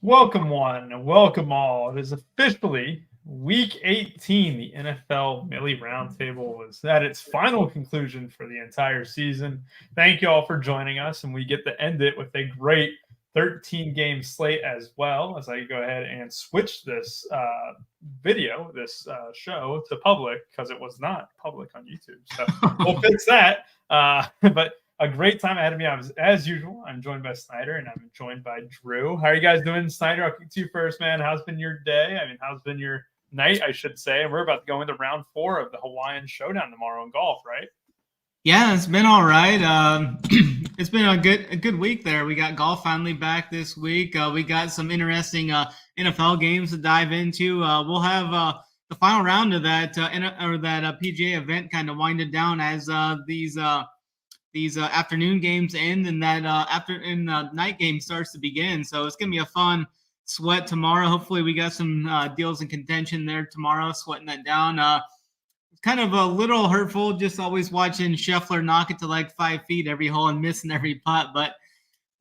Welcome one and welcome all. It is officially week 18. The NFL Millie Roundtable was at its final conclusion for the entire season. Thank you all for joining us, and we get to end it with a great 13-game slate as well, as I go ahead and switch this show to public because it was not public on YouTube. So we'll fix that. But a great time ahead of me. As usual, I'm joined by Snyder and I'm joined by Drew. How are you guys doing? Snyder, I'll kick to you first, man. How's been your day? How's been your night, I should say? And we're about to go into round 4 of the Hawaiian Showdown tomorrow in golf, right? Yeah, it's been all right. It's been a good week there. We got golf finally back this week. We got some interesting NFL games to dive into. We'll have the final round of that PGA event kind of winded down as these afternoon games end and that night game starts to begin. So it's gonna be a fun sweat tomorrow. Hopefully we got some deals in contention there tomorrow, sweating that down. Kind of a little hurtful just always watching Scheffler knock it to like 5 feet every hole and missing every putt. But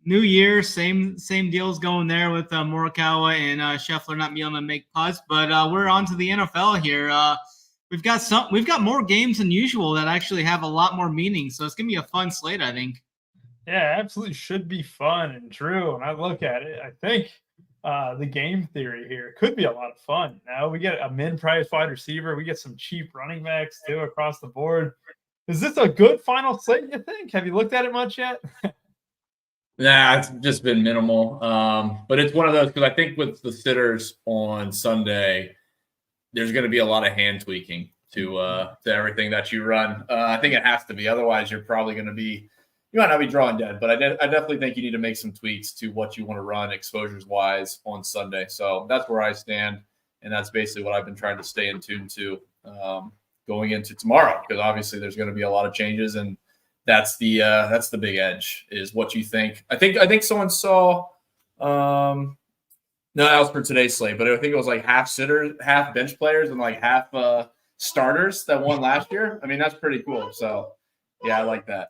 new year, same deals going there with Morikawa and Scheffler not being able to make putts. But we're on to the NFL here. We've got more games than usual that actually have a lot more meaning. So it's gonna be a fun slate, I think. Yeah, absolutely should be fun. And Drew, when I look at it, I think the game theory here could be a lot of fun. Now we get a min-price wide receiver. We get some cheap running backs too across the board. Is this a good final slate, you think? Have you looked at it much yet? Nah, it's just been minimal. But it's one of those because I think with the sitters on Sunday, there's going to be a lot of hand tweaking to everything that you run. I think it has to be. Otherwise, you're probably going to be – you might not be drawing dead. But I definitely think you need to make some tweaks to what you want to run exposures-wise on Sunday. So that's where I stand, and that's basically what I've been trying to stay in tune to going into tomorrow because obviously there's going to be a lot of changes, and that's the big edge is what you think. I think someone saw no, that was for today's slate, but I think it was like half sitters, half bench players, and like half starters that won last year. That's pretty cool. So, yeah, I like that.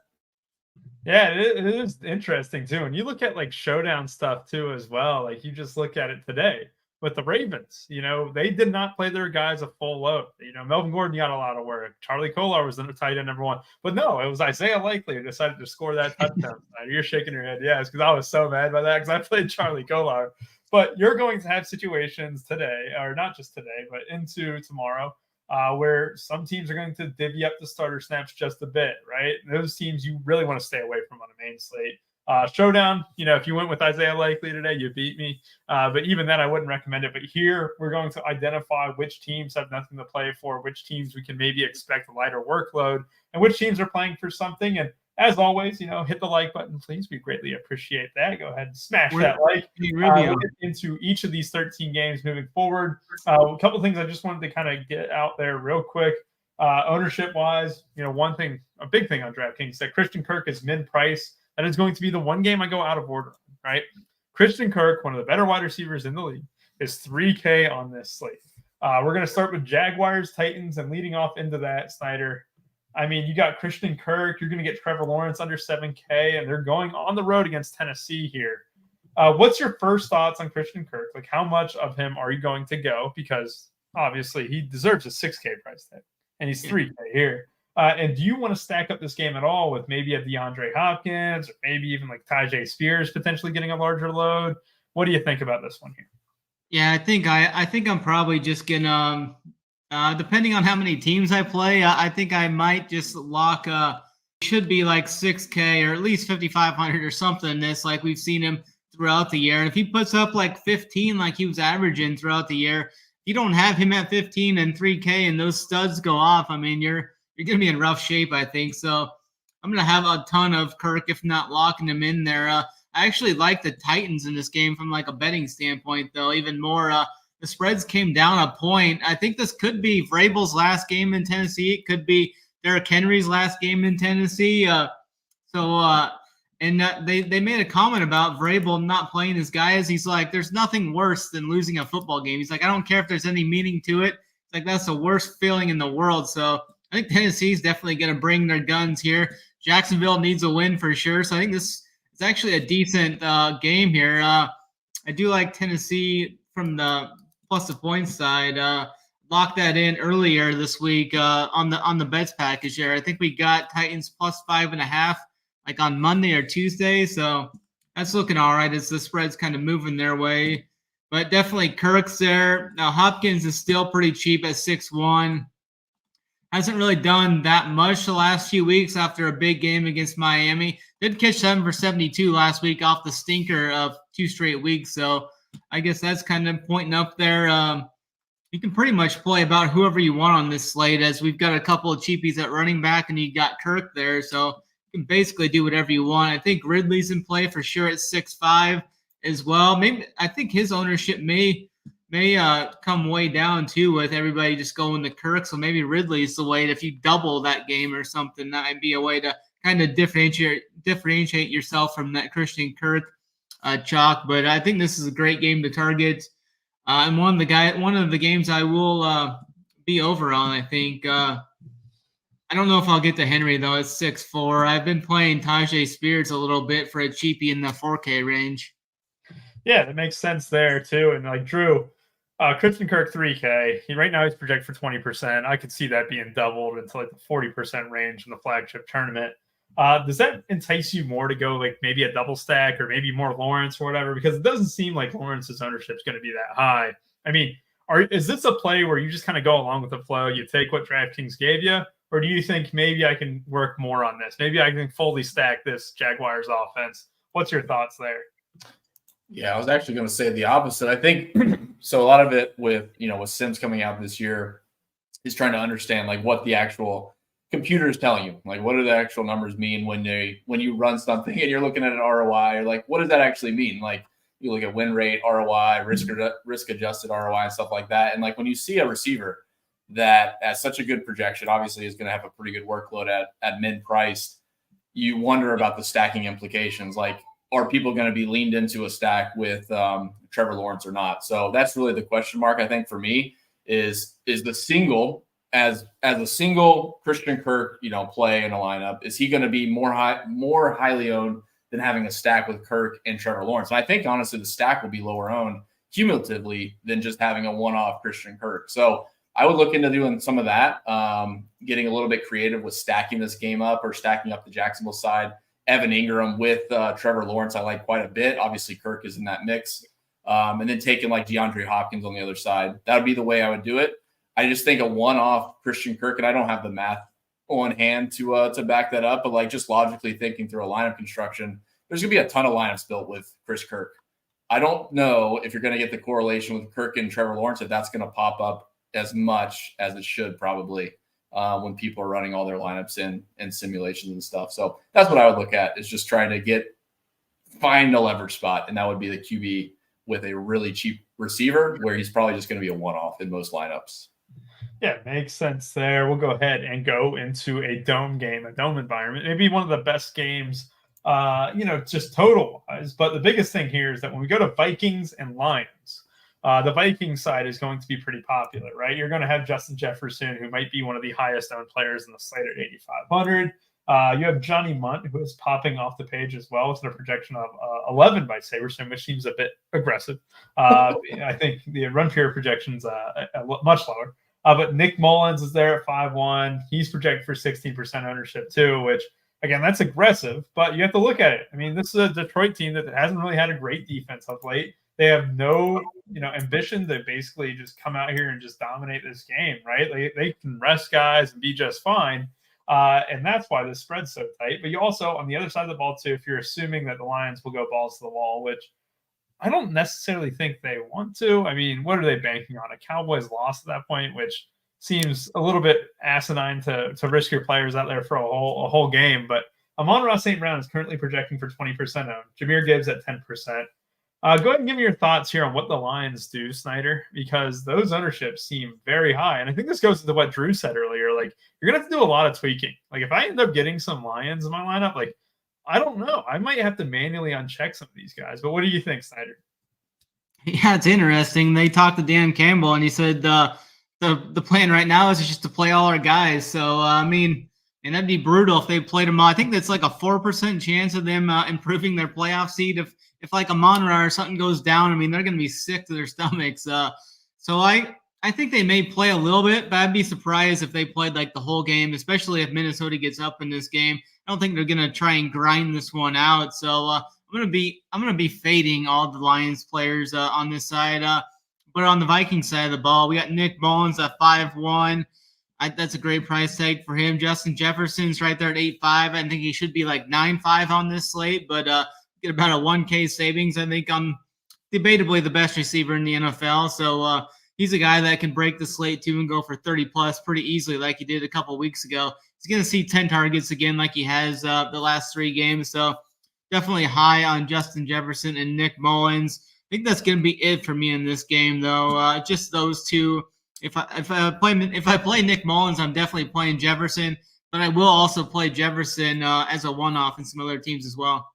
Yeah, it is interesting too. And you look at like showdown stuff too as well. Like you just look at it today with the Ravens. They did not play their guys a full load. Melvin Gordon got a lot of work. Charlie Kolar was the tight end number 1. But no, it was Isaiah Likely who decided to score that touchdown. You're shaking your head. Yes, because I was so mad by that because I played Charlie Kolar. But you're going to have situations today, or not just today, but into tomorrow, where some teams are going to divvy up the starter snaps just a bit, right? And those teams you really want to stay away from on a main slate. Showdown, if you went with Isaiah Likely today, you beat me. But even then, I wouldn't recommend it. But here, we're going to identify which teams have nothing to play for, which teams we can maybe expect a lighter workload, and which teams are playing for something. And as always, hit the like button, please. We greatly appreciate that. Go ahead and smash that like. We'll get into each of these 13 games moving forward. A couple of things I just wanted to kind of get out there real quick. Ownership-wise, a big thing on DraftKings, that Christian Kirk is min-price. That is going to be the one game I go out of order, right? Christian Kirk, one of the better wide receivers in the league, is $3K on this slate. We're going to start with Jaguars, Titans, and leading off into that, Snyder. You got Christian Kirk. You're going to get Trevor Lawrence under $7K, and they're going on the road against Tennessee here. What's your first thoughts on Christian Kirk? Like, how much of him are you going to go? Because obviously he deserves a $6K price tag, and he's $3K here. And do you want to stack up this game at all with maybe a DeAndre Hopkins or maybe even like Tyjae Spears potentially getting a larger load? What do you think about this one here? Yeah, I think I'm probably just gonna. Depending on how many teams I play, I think I might just lock should be like 6K or at least 5,500 or something. This like we've seen him throughout the year. And if he puts up like 15 like he was averaging throughout the year, if you don't have him at 15 and 3K and those studs go off, you're gonna be in rough shape, I think. So I'm gonna have a ton of Kirk, if not locking him in there. I actually like the Titans in this game from like a betting standpoint, though, even more. The spreads came down a point. I think this could be Vrabel's last game in Tennessee. It could be Derrick Henry's last game in Tennessee. They made a comment about Vrabel not playing his guys. He's like, there's nothing worse than losing a football game. He's like, I don't care if there's any meaning to it. It's like, that's the worst feeling in the world. So I think Tennessee's definitely going to bring their guns here. Jacksonville needs a win for sure. So I think this is actually a decent game here. I do like Tennessee from the plus the points side. Locked that in earlier this week on the bets package there. I think we got Titans plus 5.5 like on Monday or Tuesday. So that's looking all right as the spread's kind of moving their way. But definitely Kirk's there. Now Hopkins is still pretty cheap at 6-1. Hasn't really done that much the last few weeks after a big game against Miami. Did catch 7 for 72 last week off the stinker of 2 straight weeks. So I guess that's kind of pointing up there. You can pretty much play about whoever you want on this slate, as we've got a couple of cheapies at running back and you got Kirk there. So you can basically do whatever you want. I think Ridley's in play for sure at 6.5 as well. Maybe I think his ownership may come way down too with everybody just going to Kirk. So maybe Ridley's the way. If you double that game or something, that might be a way to kind of differentiate yourself from that Christian Kirk chalk. But I think this is a great game to target. And one of the games I will be over on, I think. I don't know if I'll get to Henry though. It's 6-4. I've been playing Tajay Spears a little bit for a cheapie in the 4K range. Yeah, that makes sense there too. And like Drew, Christian Kirk 3K. Right now he's projected for 20%. I could see that being doubled into like the 40% range in the flagship tournament. Does that entice you more to go like maybe a double stack or maybe more Lawrence or whatever? Because it doesn't seem like Lawrence's ownership is going to be that high. I mean, is this a play where you just kind of go along with the flow? You take what DraftKings gave you, or do you think maybe I can work more on this? Maybe I can fully stack this Jaguars offense. What's your thoughts there? Yeah, I was actually going to say the opposite. I think so. A lot of it with Sims coming out this year is trying to understand like what the actual computer is telling you. Like, what do the actual numbers mean when you run something and you're looking at an ROI? Or like, what does that actually mean? Like, you look at win rate, ROI, risk adjusted ROI, and stuff like that. And like when you see a receiver that has such a good projection, obviously is going to have a pretty good workload at mid priced, you wonder about the stacking implications. Like, are people going to be leaned into a stack with Trevor Lawrence or not? So that's really the question mark, I think, for me, is the single as a single Christian Kirk, play in a lineup, is he going to be more highly owned than having a stack with Kirk and Trevor Lawrence? And I think honestly the stack will be lower owned cumulatively than just having a one-off Christian Kirk. So I would look into doing some of that, getting a little bit creative with stacking this game up or stacking up the Jacksonville side. Evan Ingram with Trevor Lawrence, I like quite a bit. Obviously, Kirk is in that mix. And then taking like DeAndre Hopkins on the other side. That would be the way I would do it. I just think a one-off Christian Kirk, and I don't have the math on hand to back that up, but like just logically thinking through a lineup construction, there's going to be a ton of lineups built with Chris Kirk. I don't know if you're going to get the correlation with Kirk and Trevor Lawrence, if that's going to pop up as much as it should probably. When people are running all their lineups in simulations and stuff. So that's what I would look at, is just trying to find a leverage spot. And that would be the QB with a really cheap receiver where he's probably just going to be a one-off in most lineups. Yeah, makes sense there. We'll go ahead and go into a dome game, a dome environment. Maybe one of the best games, just total-wise. But the biggest thing here is that when we go to Vikings and Lions, the Vikings side is going to be pretty popular, right? You're going to have Justin Jefferson, who might be one of the highest owned players in the slate at 8,500. You have Johnny Munt, who is popping off the page as well, with a projection of 11 by Saberson, which seems a bit aggressive. I think the run period projection's much lower. But Nick Mullins is there at 5-1. He's projected for 16% ownership too, which, again, that's aggressive, but you have to look at it. I mean, this is a Detroit team that hasn't really had a great defense of late. They have no, ambition to basically just come out here and just dominate this game, right? They can rest guys and be just fine. And that's why the spread's so tight. But you also, on the other side of the ball, too, if you're assuming that the Lions will go balls to the wall, which I don't necessarily think they want to. I mean, what are they banking on? A Cowboys loss at that point, which seems a little bit asinine to risk your players out there for a whole game. But Amon-Ra St. Brown is currently projecting for 20% owned. Jahmyr Gibbs at 10%. Go ahead and give me your thoughts here on what the Lions do, Snyder, because those ownerships seem very high. And I think this goes into what Drew said earlier. Like, you're going to have to do a lot of tweaking. Like, if I end up getting some Lions in my lineup, like, I don't know. I might have to manually uncheck some of these guys. But what do you think, Snyder? Yeah, it's interesting. They talked to Dan Campbell, and he said the plan right now is just to play all our guys. So, I mean, And that'd be brutal if they played them all. I think that's like a 4% chance of them improving their playoff seed. If like a Monra or something goes down, I mean, they're going to be sick to their stomachs. So I think they may play a little bit, but I'd be surprised if they played like the whole game, especially if Minnesota gets up in this game. I don't think they're going to try and grind this one out. So I'm going to be fading all the Lions players on this side. But on the Vikings side of the ball, we got Nick Mullins at 5-1. That's a great price tag for him. Justin Jefferson's right there at 8-5. I think he should be like 9-5 on this slate, but get about a 1K savings. I think I'm debatably the best receiver in the NFL. So he's a guy that can break the slate too and go for 30 plus pretty easily, like he did a couple of weeks ago. He's going to see 10 targets again, like he has the last 3 games. So definitely high on Justin Jefferson and Nick Mullins. I think that's going to be it for me in this game, though. Just those two. If I play Nick Mullins, I'm definitely playing Jefferson, but I will also play Jefferson as a one-off in some other teams as well.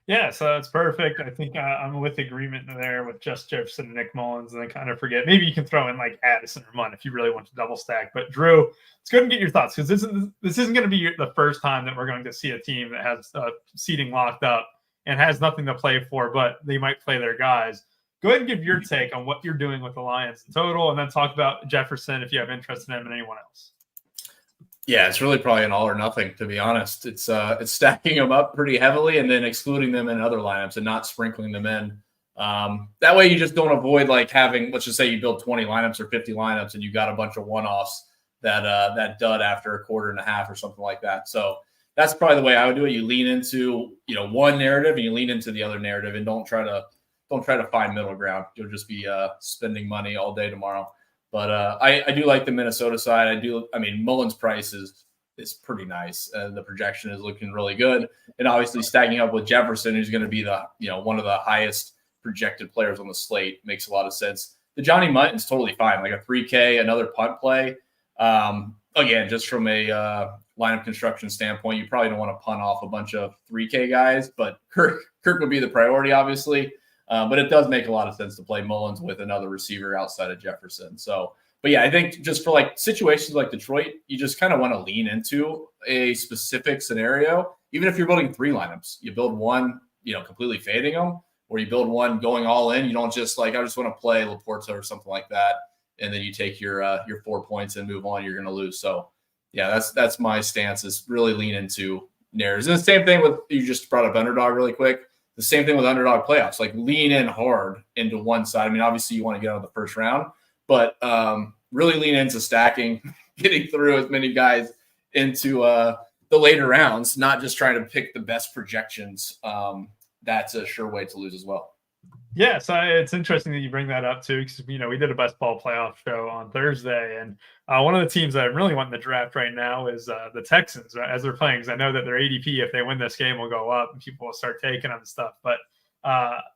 Yeah, so that's perfect. I think I'm with agreement there with just Jefferson and Nick Mullins, and then kind of forget. Maybe you can throw in like Addison or Munn if you really want to double stack. But Drew, let's go ahead and get your thoughts, because this isn't going to be the first time that we're going to see a team that has seating locked up and has nothing to play for, but they might play their guys. Go ahead and give your take on what you're doing with the Lions in total, and then talk about Jefferson if you have interest in him and anyone else. Yeah, it's really probably an all or nothing, to be honest. It's stacking them up pretty heavily and then excluding them in other lineups and not sprinkling them in. That way you just don't avoid like having, let's just say you build 20 lineups or 50 lineups and you got a bunch of one-offs that dud after a quarter and a half or something like that. So that's probably the way I would do it. You lean into, one narrative and you lean into the other narrative, and don't try to find middle ground. You'll just be spending money all day tomorrow. But I do like the Minnesota side. Mullins' price is pretty nice. The projection is looking really good. And obviously stacking up with Jefferson, who's going to be one of the highest projected players on the slate, makes a lot of sense. The Johnny Mutton's totally fine. Like a 3K, another punt play. Again, just from a lineup construction standpoint, you probably don't want to punt off a bunch of 3K guys, but Kirk would be the priority, obviously. But it does make a lot of sense to play Mullins with another receiver outside of Jefferson. So, but yeah, I think just for like situations like Detroit, you just kind of want to lean into a specific scenario. Even if you're building 3 lineups, you build one, completely fading them, or you build one going all in. You don't just like, I just want to play Laporta or something like that, and then you take your 4 points and move on. You're going to lose. So yeah, that's my stance, is really lean into narratives. And the same thing with, you just brought up underdog really quick. The same thing with underdog playoffs, like lean in hard into one side. I mean, obviously you want to get out of the first round, but really lean into stacking, getting through as many guys into the later rounds, not just trying to pick the best projections. That's a sure way to lose as well. Yeah, so it's interesting that you bring that up too, because we did a best ball playoff show on Thursday, and one of the teams that I'm really wanting to draft right now is the Texans, right, as they're playing, because I know that their ADP, if they win this game, will go up and people will start taking them and stuff. But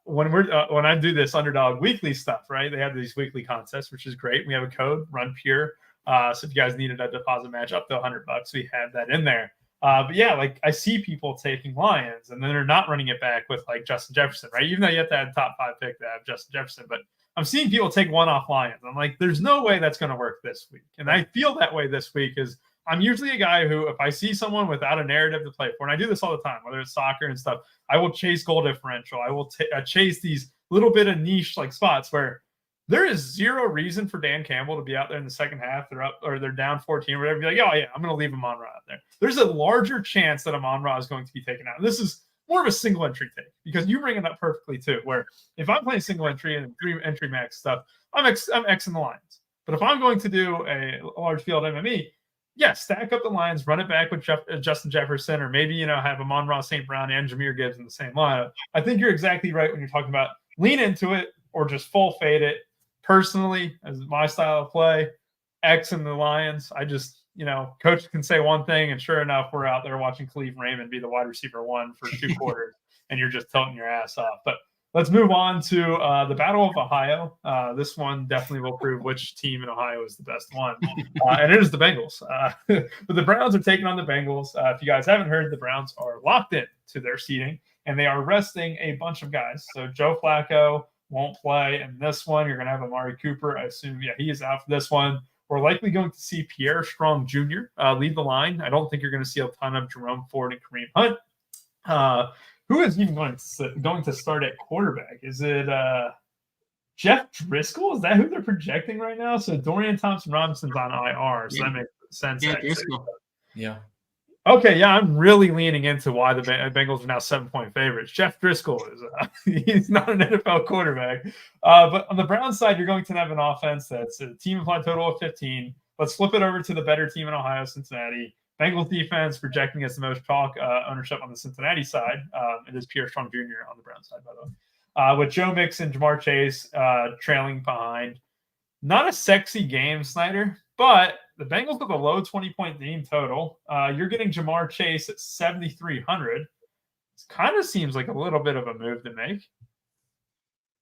when I do this underdog weekly stuff, right, they have these weekly contests, which is great. We have a code, Run Pure. So if you guys needed a deposit match up to $100, we have that in there. But yeah, like I see people taking Lions, and then they're not running it back with like Justin Jefferson, right? Even though you have to have top 5 pick to have Justin Jefferson, but I'm seeing people take one off Lions. I'm like, there's no way that's going to work this week. And I feel that way this week, is I'm usually a guy who, if I see someone without a narrative to play for, and I do this all the time, whether it's soccer and stuff, I will chase goal differential. I will chase these little bit of niche like spots where there is zero reason for Dan Campbell to be out there in the second half. They're up or they're down 14 or whatever. Be like, oh yeah, I'm going to leave Amon-Ra out there. There's a larger chance that Amon-Ra is going to be taken out. And this is more of a single entry thing, because you bring it up perfectly too, where if I'm playing single entry and 3 entry max stuff, I'm Xing the Lions. But if I'm going to do a large field MME, yeah, stack up the Lions, run it back with Justin Jefferson, or maybe, have Amon-Ra St. Brown and Jahmyr Gibbs in the same lineup. I think you're exactly right when you're talking about lean into it or just full fade it. Personally, as my style of play, X and the Lions, I just, coach can say one thing, and sure enough, we're out there watching Khalif Raymond be the wide receiver 1 for 2 quarters, and you're just tilting your ass off. But let's move on to the Battle of Ohio. This one definitely will prove which team in Ohio is the best one, and it is the Bengals. But the Browns are taking on the Bengals. If you guys haven't heard, the Browns are locked in to their seating, and they are resting a bunch of guys. So Joe Flacco won't play in this one. You're going to have Amari Cooper. I assume, he is out for this one. We're likely going to see Pierre Strong Jr. Lead the line. I don't think you're going to see a ton of Jerome Ford and Kareem Hunt. Who is even going to start at quarterback? Is it Jeff Driscoll? Is that who they're projecting right now? So Dorian Thompson-Robinson's on IR, so that makes sense. Yeah, Driscoll. Yeah. Okay, yeah, I'm really leaning into why the Bengals are now 7-point favorites. Jeff Driscoll is he's not an NFL quarterback. But on the Browns side, you're going to have an offense that's a team implied total of 15. Let's flip it over to the better team in Ohio, Cincinnati. Bengals defense projecting as the most chalk ownership on the Cincinnati side. It is Pierre Strong Jr. on the Browns side, by the way. With Joe Mixon, Jamar Chase trailing behind. Not a sexy game, Snyder, but the Bengals with a low 20-point team total. You're getting Jamar Chase at 7,300. It kind of seems like a little bit of a move to make.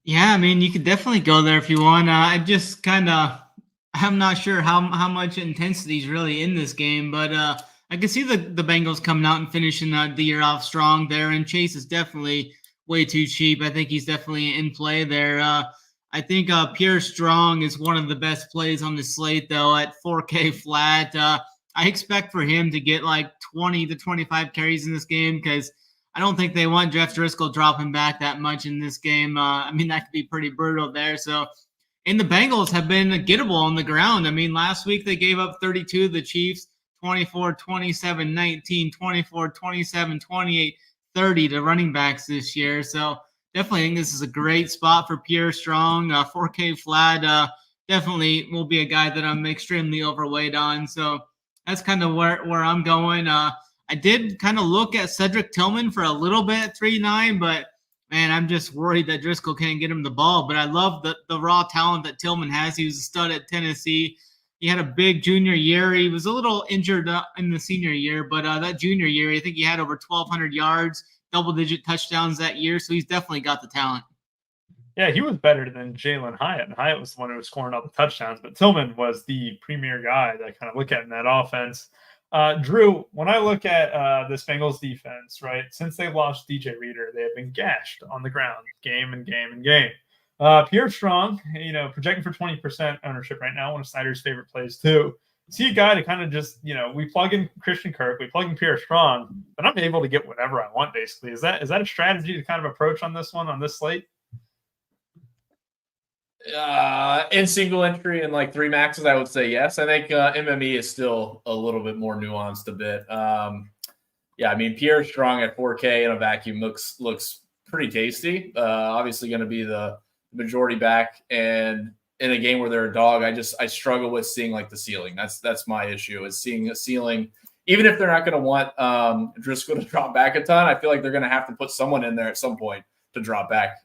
Yeah, I mean, you could definitely go there if you want. I'm not sure how much intensity is really in this game, but I can see the Bengals coming out and finishing the year off strong there. And Chase is definitely way too cheap. I think he's definitely in play there. I think Pierre Strong is one of the best plays on the slate, though, at 4K flat. I expect for him to get like 20 to 25 carries in this game because I don't think they want Jeff Driscoll dropping back that much in this game. I mean, that could be pretty brutal there. So, and the Bengals have been gettable on the ground. I mean, last week they gave up 32 to the Chiefs, 24, 27, 19, 24, 27, 28, 30 to running backs this year. So, definitely think this is a great spot for Pierre Strong. 4K flat definitely will be a guy that I'm extremely overweight on. So that's kind of where I'm going. I did kind of look at Cedric Tillman for a little bit at 3.9, but man, I'm just worried that Driscoll can't get him the ball. But I love the raw talent that Tillman has. He was a stud at Tennessee. He had a big junior year. He was a little injured in the senior year, but that junior year, I think he had over 1,200 yards. Double-digit touchdowns that year, so he's definitely got the talent. Yeah, he was better than Jalen Hyatt, and Hyatt was the one who was scoring all the touchdowns, but Tillman was the premier guy that I kind of look at in that offense. Drew, when I look at this Bengals defense, right, since they lost DJ Reader, they have been gashed on the ground, game and game. Pierre Strong, projecting for 20% ownership right now, one of Snyder's favorite plays too. See a guy to kind of just, we plug in Christian Kirk, we plug in Pierre Strong, but I'm able to get whatever I want, basically. Is that a strategy to kind of approach on this slate? In single entry and like 3 maxes, I would say yes. I think MME is still a little bit more nuanced a bit. Yeah, I mean, Pierre Strong at 4K in a vacuum looks pretty tasty. Obviously going to be the majority back, and in a game where they're a dog, I struggle with seeing like the ceiling. That's my issue, is seeing a ceiling. Even if they're not going to want Driscoll to drop back a ton, I feel like they're going to have to put someone in there at some point to drop back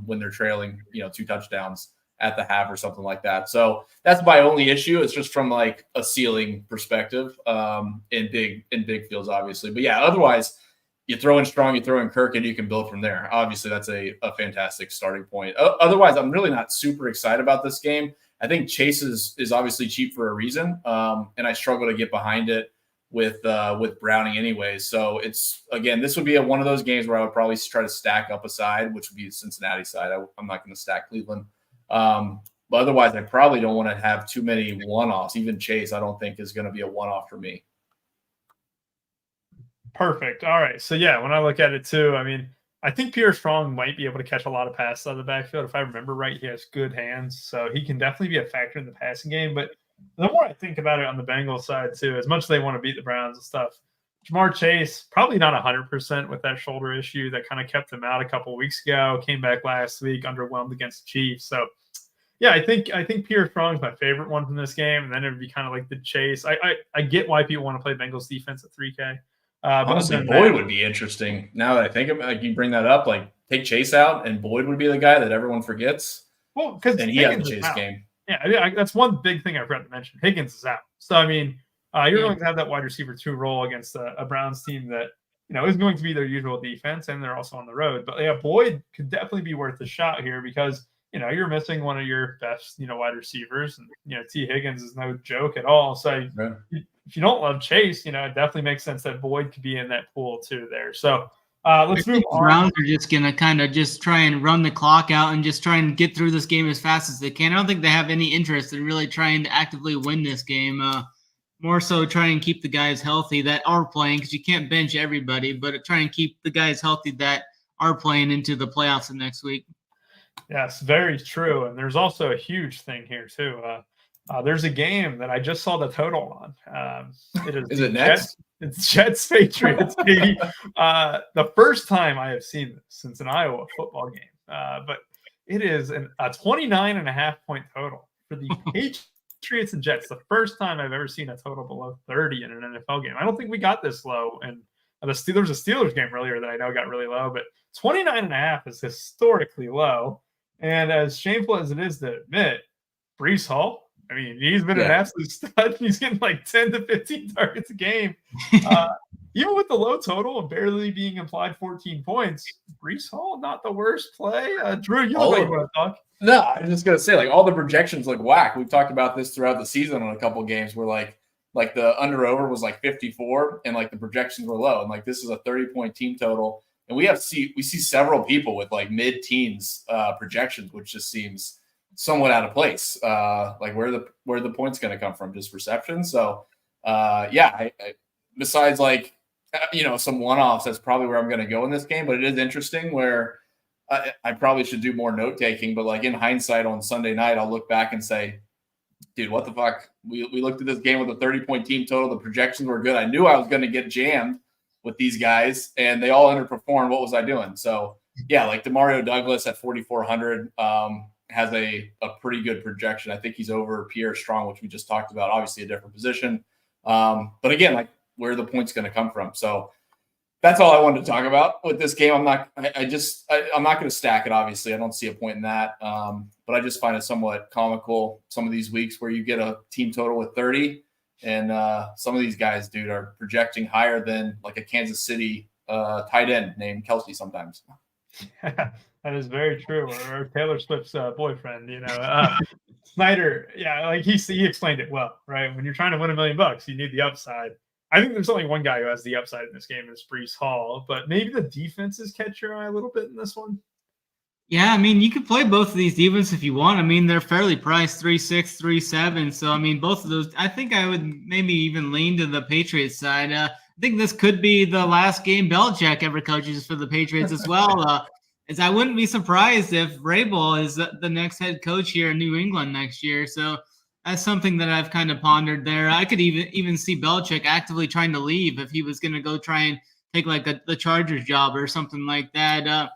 when they're trailing, 2 touchdowns at the half or something like that. So that's my only issue. It's just from like a ceiling perspective in big fields, obviously. But yeah, otherwise, you throw in Strong, you throw in Kirk, and you can build from there. Obviously, that's a fantastic starting point. Otherwise, I'm really not super excited about this game. I think Chase is obviously cheap for a reason, and I struggle to get behind it with Browning anyways. So this would be one of those games where I would probably try to stack up a side, which would be the Cincinnati side. I'm not going to stack Cleveland. But otherwise, I probably don't want to have too many one-offs. Even Chase, I don't think is going to be a one-off for me. Perfect. All right. So, yeah, when I look at it too, I mean, I think Pierre Strong might be able to catch a lot of passes out of the backfield. If I remember right, he has good hands. So he can definitely be a factor in the passing game. But the more I think about it on the Bengals side too, as much as they want to beat the Browns and stuff, Jamar Chase, probably not 100% with that shoulder issue that kind of kept him out a couple of weeks ago, came back last week, underwhelmed against the Chiefs. So, yeah, I think Pierre Strong is my favorite one from this game, and then it would be kind of like the Chase. I get why people want to play Bengals defense at 3K. Honestly, Boyd would be interesting. Now that I think about it, you bring that up, like take Chase out, and Boyd would be the guy that everyone forgets. Well, because he has the Chase game. Yeah, that's one big thing I forgot to mention. Higgins is out. So, I mean, you're going to have that wide receiver 2 role against a Browns team that, is going to be their usual defense, and they're also on the road. But, yeah, Boyd could definitely be worth a shot here because, you're missing one of your best, wide receivers. And, T. Higgins is no joke at all. So, if you don't love Chase, it definitely makes sense that Boyd could be in that pool too there. So, Let's move on. Browns are just going to kind of just try and run the clock out and just try and get through this game as fast as they can. I don't think they have any interest in really trying to actively win this game. More so try and keep the guys healthy that are playing, because you can't bench everybody, but try and keep the guys healthy that are playing into the playoffs of next week. Yes, very true. And there's also a huge thing here too. There's a game that I just saw the total on. Is it next? It's Jets Patriots, baby. The first time I have seen this since an Iowa football game. But it is a 29.5 point total for the Patriots and Jets. The first time I've ever seen a total below 30 in an NFL game. I don't think we got this low. And there was a Steelers game earlier that I know got really low, but 29.5 is historically low. And as shameful as it is to admit, Breece Hall, I mean, he's been an absolute stud. He's getting like 10 to 15 targets a game. Even with the low total and barely being implied 14 points, Breece Hall, not the worst play. Drew, you want to talk? No, I'm just going to say, like, all the projections look whack. We've talked about this throughout the season on a couple of games where, like the under-over was like 54 and, like, the projections were low. And, like, this is a 30-point team total. And we see several people with, like, mid-teens projections, which just seems – somewhat out of place. Like where the points going to come from, just reception. So I besides like, some one-offs, that's probably where I'm going to go in this game, but it is interesting where I probably should do more note taking, but like in hindsight on Sunday night, I'll look back and say, dude, what the fuck? We looked at this game with a 30-point team total. The projections were good. I knew I was going to get jammed with these guys and they all underperformed. What was I doing? So yeah, like DeMario Douglas at 4,400, has a pretty good projection. I think he's over Pierre Strong, which we just talked about, obviously a different position. But again, like where are the points going to come from? So that's all I wanted to talk about with this game. I'm not going to stack it. Obviously I don't see a point in that. But I just find it somewhat comical some of these weeks where you get a team total with 30 and some of these guys, dude, are projecting higher than like a Kansas City tight end named Kelsey sometimes. That is very true. Or Taylor Swift's boyfriend, Snyder. Yeah, like he explained it well, right? When you're trying to win $1 million, you need the upside. I think there's only one guy who has the upside in this game, and it's Breece Hall. But maybe the defenses catch your eye a little bit in this one. Yeah, I mean, you could play both of these defenses if you want. I mean, they're fairly priced 3.6, 3.7. So, I mean, both of those, I think I would maybe even lean to the Patriots side. I think this could be the last game Belichick ever coaches for the Patriots as well. As I wouldn't be surprised if Vrabel is the next head coach here in New England next year. So that's something that I've kind of pondered there. I could even see Belichick actively trying to leave if he was going to go try and take like the Chargers job or something like that.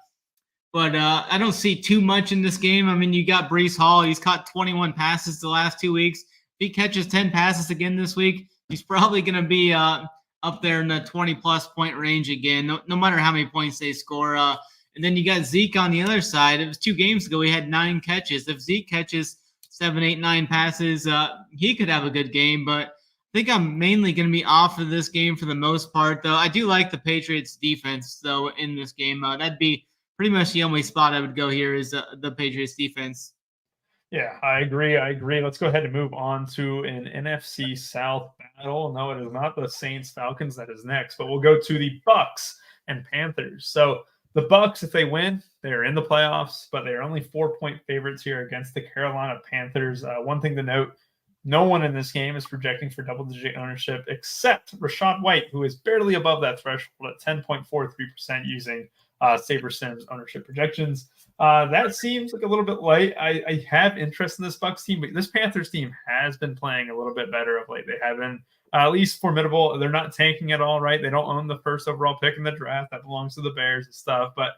But I don't see too much in this game. I mean, you got Breece Hall. He's caught 21 passes the last 2 weeks. If he catches 10 passes again this week, he's probably going to be up there in the 20-plus point range again, no matter how many points they score. And then you got Zeke on the other side. It was 2 games ago. He had 9 catches. If Zeke catches 7, 8, 9 passes, he could have a good game. But I think I'm mainly going to be off of this game for the most part, though. I do like the Patriots defense, though, in this game. That'd be pretty much the only spot I would go here is the Patriots defense. Yeah, I agree. Let's go ahead and move on to an NFC South battle. No, it is not the Saints Falcons that is next, but we'll go to the Bucs and Panthers. So the Bucs, if they win, they're in the playoffs, but they're only 4-point favorites here against the Carolina Panthers. One thing to note, no one in this game is projecting for double-digit ownership except Rachaad White, who is barely above that threshold at 10.43% using SaberSim's ownership projections. That seems like a little bit light. I have interest in this Bucs team, but this Panthers team has been playing a little bit better of late. They have been at least formidable. They're not tanking at all, right? They don't own the first overall pick in the draft. That belongs to the Bears and stuff. But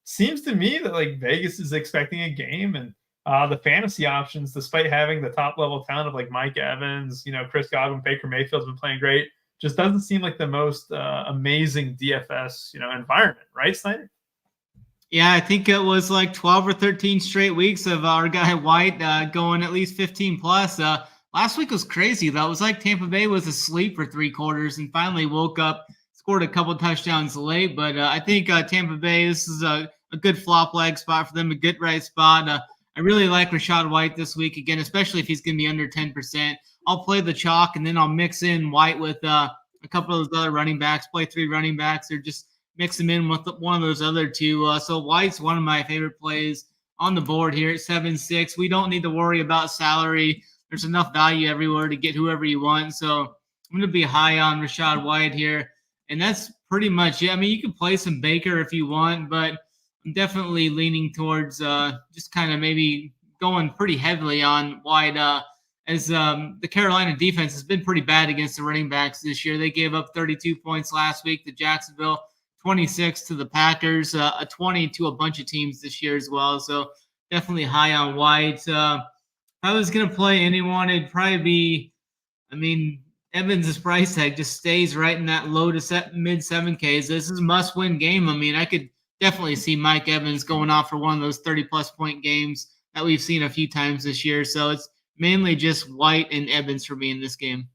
seems to me that like Vegas is expecting a game, and the fantasy options, despite having the top level talent of like Mike Evans, Chris Godwin, Baker Mayfield's been playing great, just doesn't seem like the most amazing DFS, environment, right, Snyder? Yeah, I think it was like 12 or 13 straight weeks of our guy White going at least 15 plus. Last week was crazy, though. It was like Tampa Bay was asleep for 3 quarters and finally woke up, scored a couple touchdowns late. But I think Tampa Bay, this is a good flop leg spot for them, a good right spot. I really like Rachaad White this week, again, especially if he's going to be under 10%. I'll play the chalk, and then I'll mix in White with a couple of those other running backs, play 3 running backs, or just mix him in with one of those other two. So White's one of my favorite plays on the board here at 7-6. We don't need to worry about salary. There's enough value everywhere to get whoever you want. So I'm going to be high on Rachaad White here. And that's pretty much it. I mean, you can play some Baker if you want, but I'm definitely leaning towards just kind of maybe going pretty heavily on White as the Carolina defense has been pretty bad against the running backs this year. They gave up 32 points last week to Jacksonville, 26 to the Packers, a 20 to a bunch of teams this year as well. So definitely high on White. If I was going to play anyone, it'd probably be, I mean, Evans' price tag just stays right in that low to mid 7Ks. This is a must-win game. I mean, I could definitely see Mike Evans going off for one of those 30-plus point games that we've seen a few times this year. So it's mainly just White and Evans for me in this game.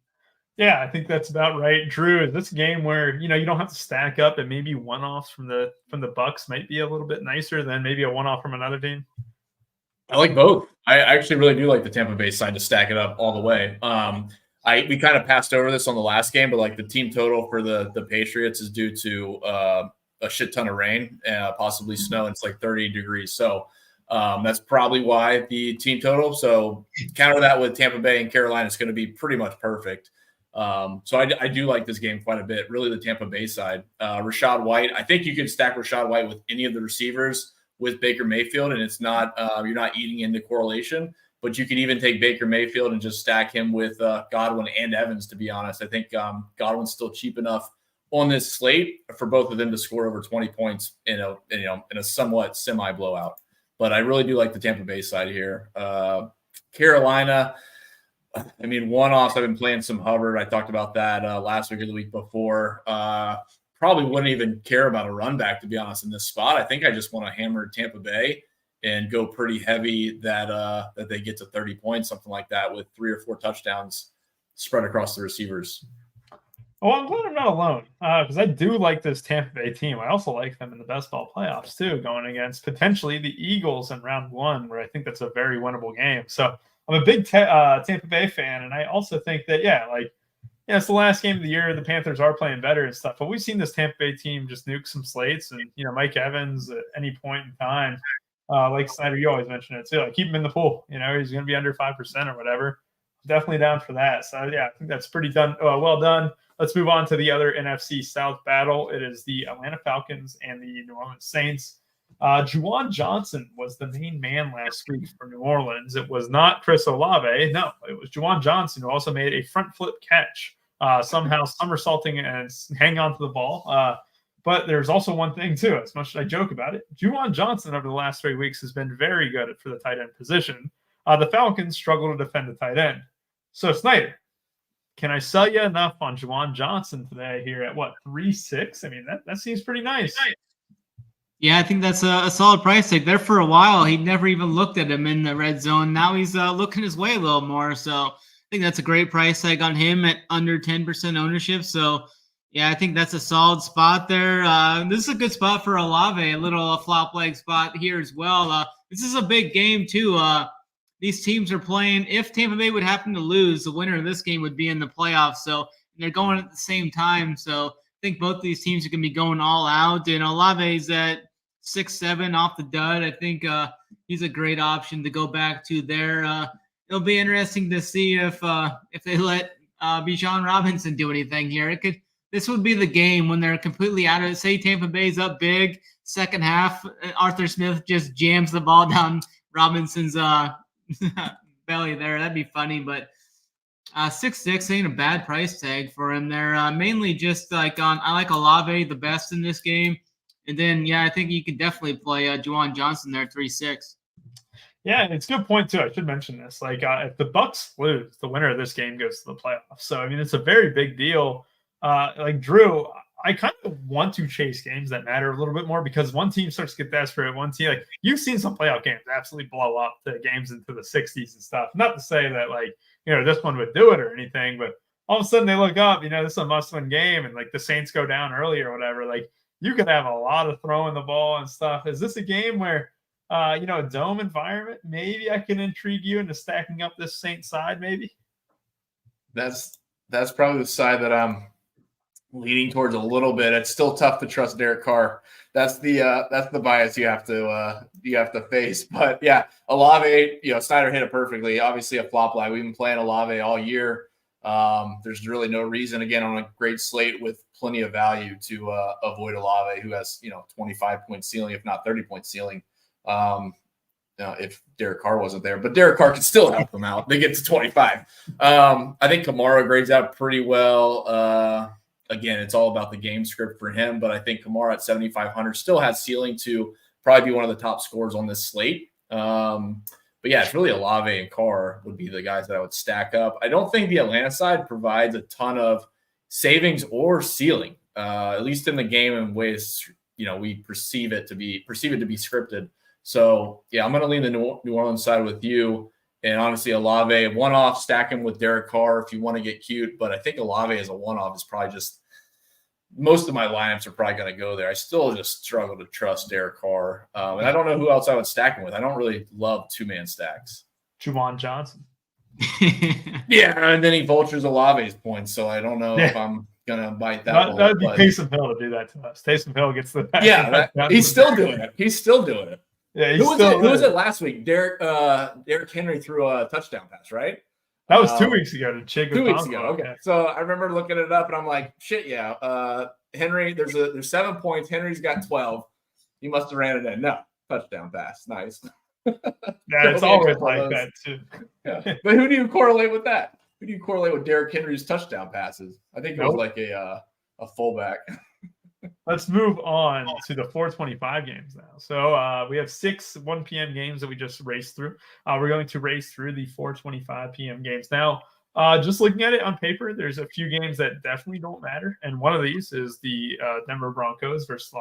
Yeah, I think that's about right. Drew, is this a game where, you don't have to stack up, and maybe one-offs from the Bucs might be a little bit nicer than maybe a one-off from another team? I like both. I actually really do like the Tampa Bay side to stack it up all the way. We kind of passed over this on the last game, but like the team total for the Patriots is due to a shit ton of rain, possibly snow, and it's like 30 degrees. So that's probably why the team total. So counter that with Tampa Bay and Carolina, it's going to be pretty much perfect. So I do like this game quite a bit, really the Tampa Bay side. Rachaad White, I think you can stack Rachaad White with any of the receivers with Baker Mayfield, and it's not you're not eating into correlation. But you can even take Baker Mayfield and just stack him with Godwin and Evans, to be honest. I think Godwin's still cheap enough on this slate for both of them to score over 20 points in a somewhat semi-blowout. But I really do like the Tampa Bay side here. Carolina, I mean, one-offs, I've been playing some Hubbard. I talked about that last week or the week before. Probably wouldn't even care about a run back, to be honest, in this spot. I think I just want to hammer Tampa Bay and go pretty heavy that they get to 30 points, something like that, with 3 or 4 touchdowns spread across the receivers. Well, I'm glad I'm not alone because I do like this Tampa Bay team. I also like them in the best ball playoffs too, going against potentially the Eagles in round 1, where I think that's a very winnable game. So I'm a big Tampa Bay fan, and I also think that, it's the last game of the year. The Panthers are playing better and stuff, but we've seen this Tampa Bay team just nuke some slates, and Mike Evans at any point in time. Like Snyder, you always mention it too. Like, keep him in the pool. He's going to be under 5% or whatever. Definitely down for that. So yeah, I think that's pretty well done. Let's move on to the other NFC South battle. It is the Atlanta Falcons and the New Orleans Saints. Juwan Johnson was the main man last week for New Orleans. It was not Chris Olave. No, it was Juwan Johnson, who also made a front flip catch, somehow somersaulting and hanging on to the ball. But there's also one thing, too, as much as I joke about it. Juwan Johnson over the last 3 weeks has been very good for the tight end position. The Falcons struggle to defend the tight end. So, Snyder, can I sell you enough on Juwan Johnson today here at, 3.6? I mean, that seems pretty nice. Yeah, I think that's a solid price tag. There for a while, he never even looked at him in the red zone. Now he's looking his way a little more. So I think that's a great price tag on him at under 10% ownership. So, yeah, I think that's a solid spot there. This is a good spot for Olave, a little flop leg spot here as well. This is a big game, too. These teams are playing. If Tampa Bay would happen to lose, the winner of this game would be in the playoffs. So they're going at the same time. So I think both these teams are going to be going all out. And Olave's at 6-7 off the dud. I think he's a great option to go back to there. It'll be interesting to see if they let Bijan Robinson do anything here. This would be the game when they're completely out of it. Say Tampa Bay's up big, second half, Arthur Smith just jams the ball down Robinson's belly there. That'd be funny, but 6.6 ain't a bad price tag for him there. Mainly just I like Olave the best in this game. And then, yeah, I think you can definitely play Juwan Johnson there at 3.6. Yeah, and it's a good point, too. I should mention this. If the Bucs lose, the winner of this game goes to the playoffs. So, I mean, it's a very big deal. Drew, I kind of want to chase games that matter a little bit more because one team starts to get desperate. One team, you've seen some playoff games absolutely blow up to games into the 60s and stuff. Not to say that, this one would do it or anything, but all of a sudden they look up, this is a must-win game, and, the Saints go down early or whatever. You could have a lot of throwing the ball and stuff. Is this a game where, a dome environment, maybe I can intrigue you into stacking up this Saints side maybe? That's probably the side that I'm leaning towards a little bit. It's still tough to trust Derek Carr. That's the bias you have to face. But yeah, Olave, Snyder hit it perfectly. Obviously a flop line. We've been playing Olave all year. There's really no reason, again, on a great slate with plenty of value to avoid Olave, who has 25-point ceiling, if not 30-point ceiling. If Derek Carr wasn't there, but Derek Carr can still help them out. They get to 25. I think Kamara grades out pretty well. Again, it's all about the game script for him, but I think Kamara at 7,500 still has ceiling to probably be one of the top scorers on this slate. But yeah, it's really Olave and Carr would be the guys that I would stack up. I don't think the Atlanta side provides a ton of savings or ceiling, at least in the game in ways we perceive it to be scripted. So yeah, I'm going to lean the New Orleans side with you. And honestly, Olave, one-off, stack him with Derek Carr if you want to get cute. But I think Olave as a one-off is probably just – most of my lineups are probably going to go there. I still just struggle to trust Derek Carr. And I don't know who else I would stack him with. I don't really love two-man stacks. Juwan Johnson. Yeah, and then he vultures Olave's points. So I don't know if I'm going to bite that one. That would be Taysom Hill to do that to us. Taysom Hill gets the – Yeah, he's still doing it. He's still doing it. Yeah, who was it last week? Derek Henry threw a touchdown pass, right? That was 2 weeks ago to Chig. 2 weeks ago. Okay. So I remember looking it up and I'm like, shit, yeah. Henry, there's 7 points. Henry's got 12. He must have ran it in. No, touchdown pass. Nice. Yeah, it's always like that too. Yeah. But who do you correlate with that? Who do you correlate with Derrick Henry's touchdown passes? I think it was like a fullback. Let's move on to the 425 games now. So we have 6 1 p.m. games that we just raced through. We're going to race through the 4:25 p.m. games. Now, just looking at it on paper, there's a few games that definitely don't matter. And one of these is the Denver Broncos versus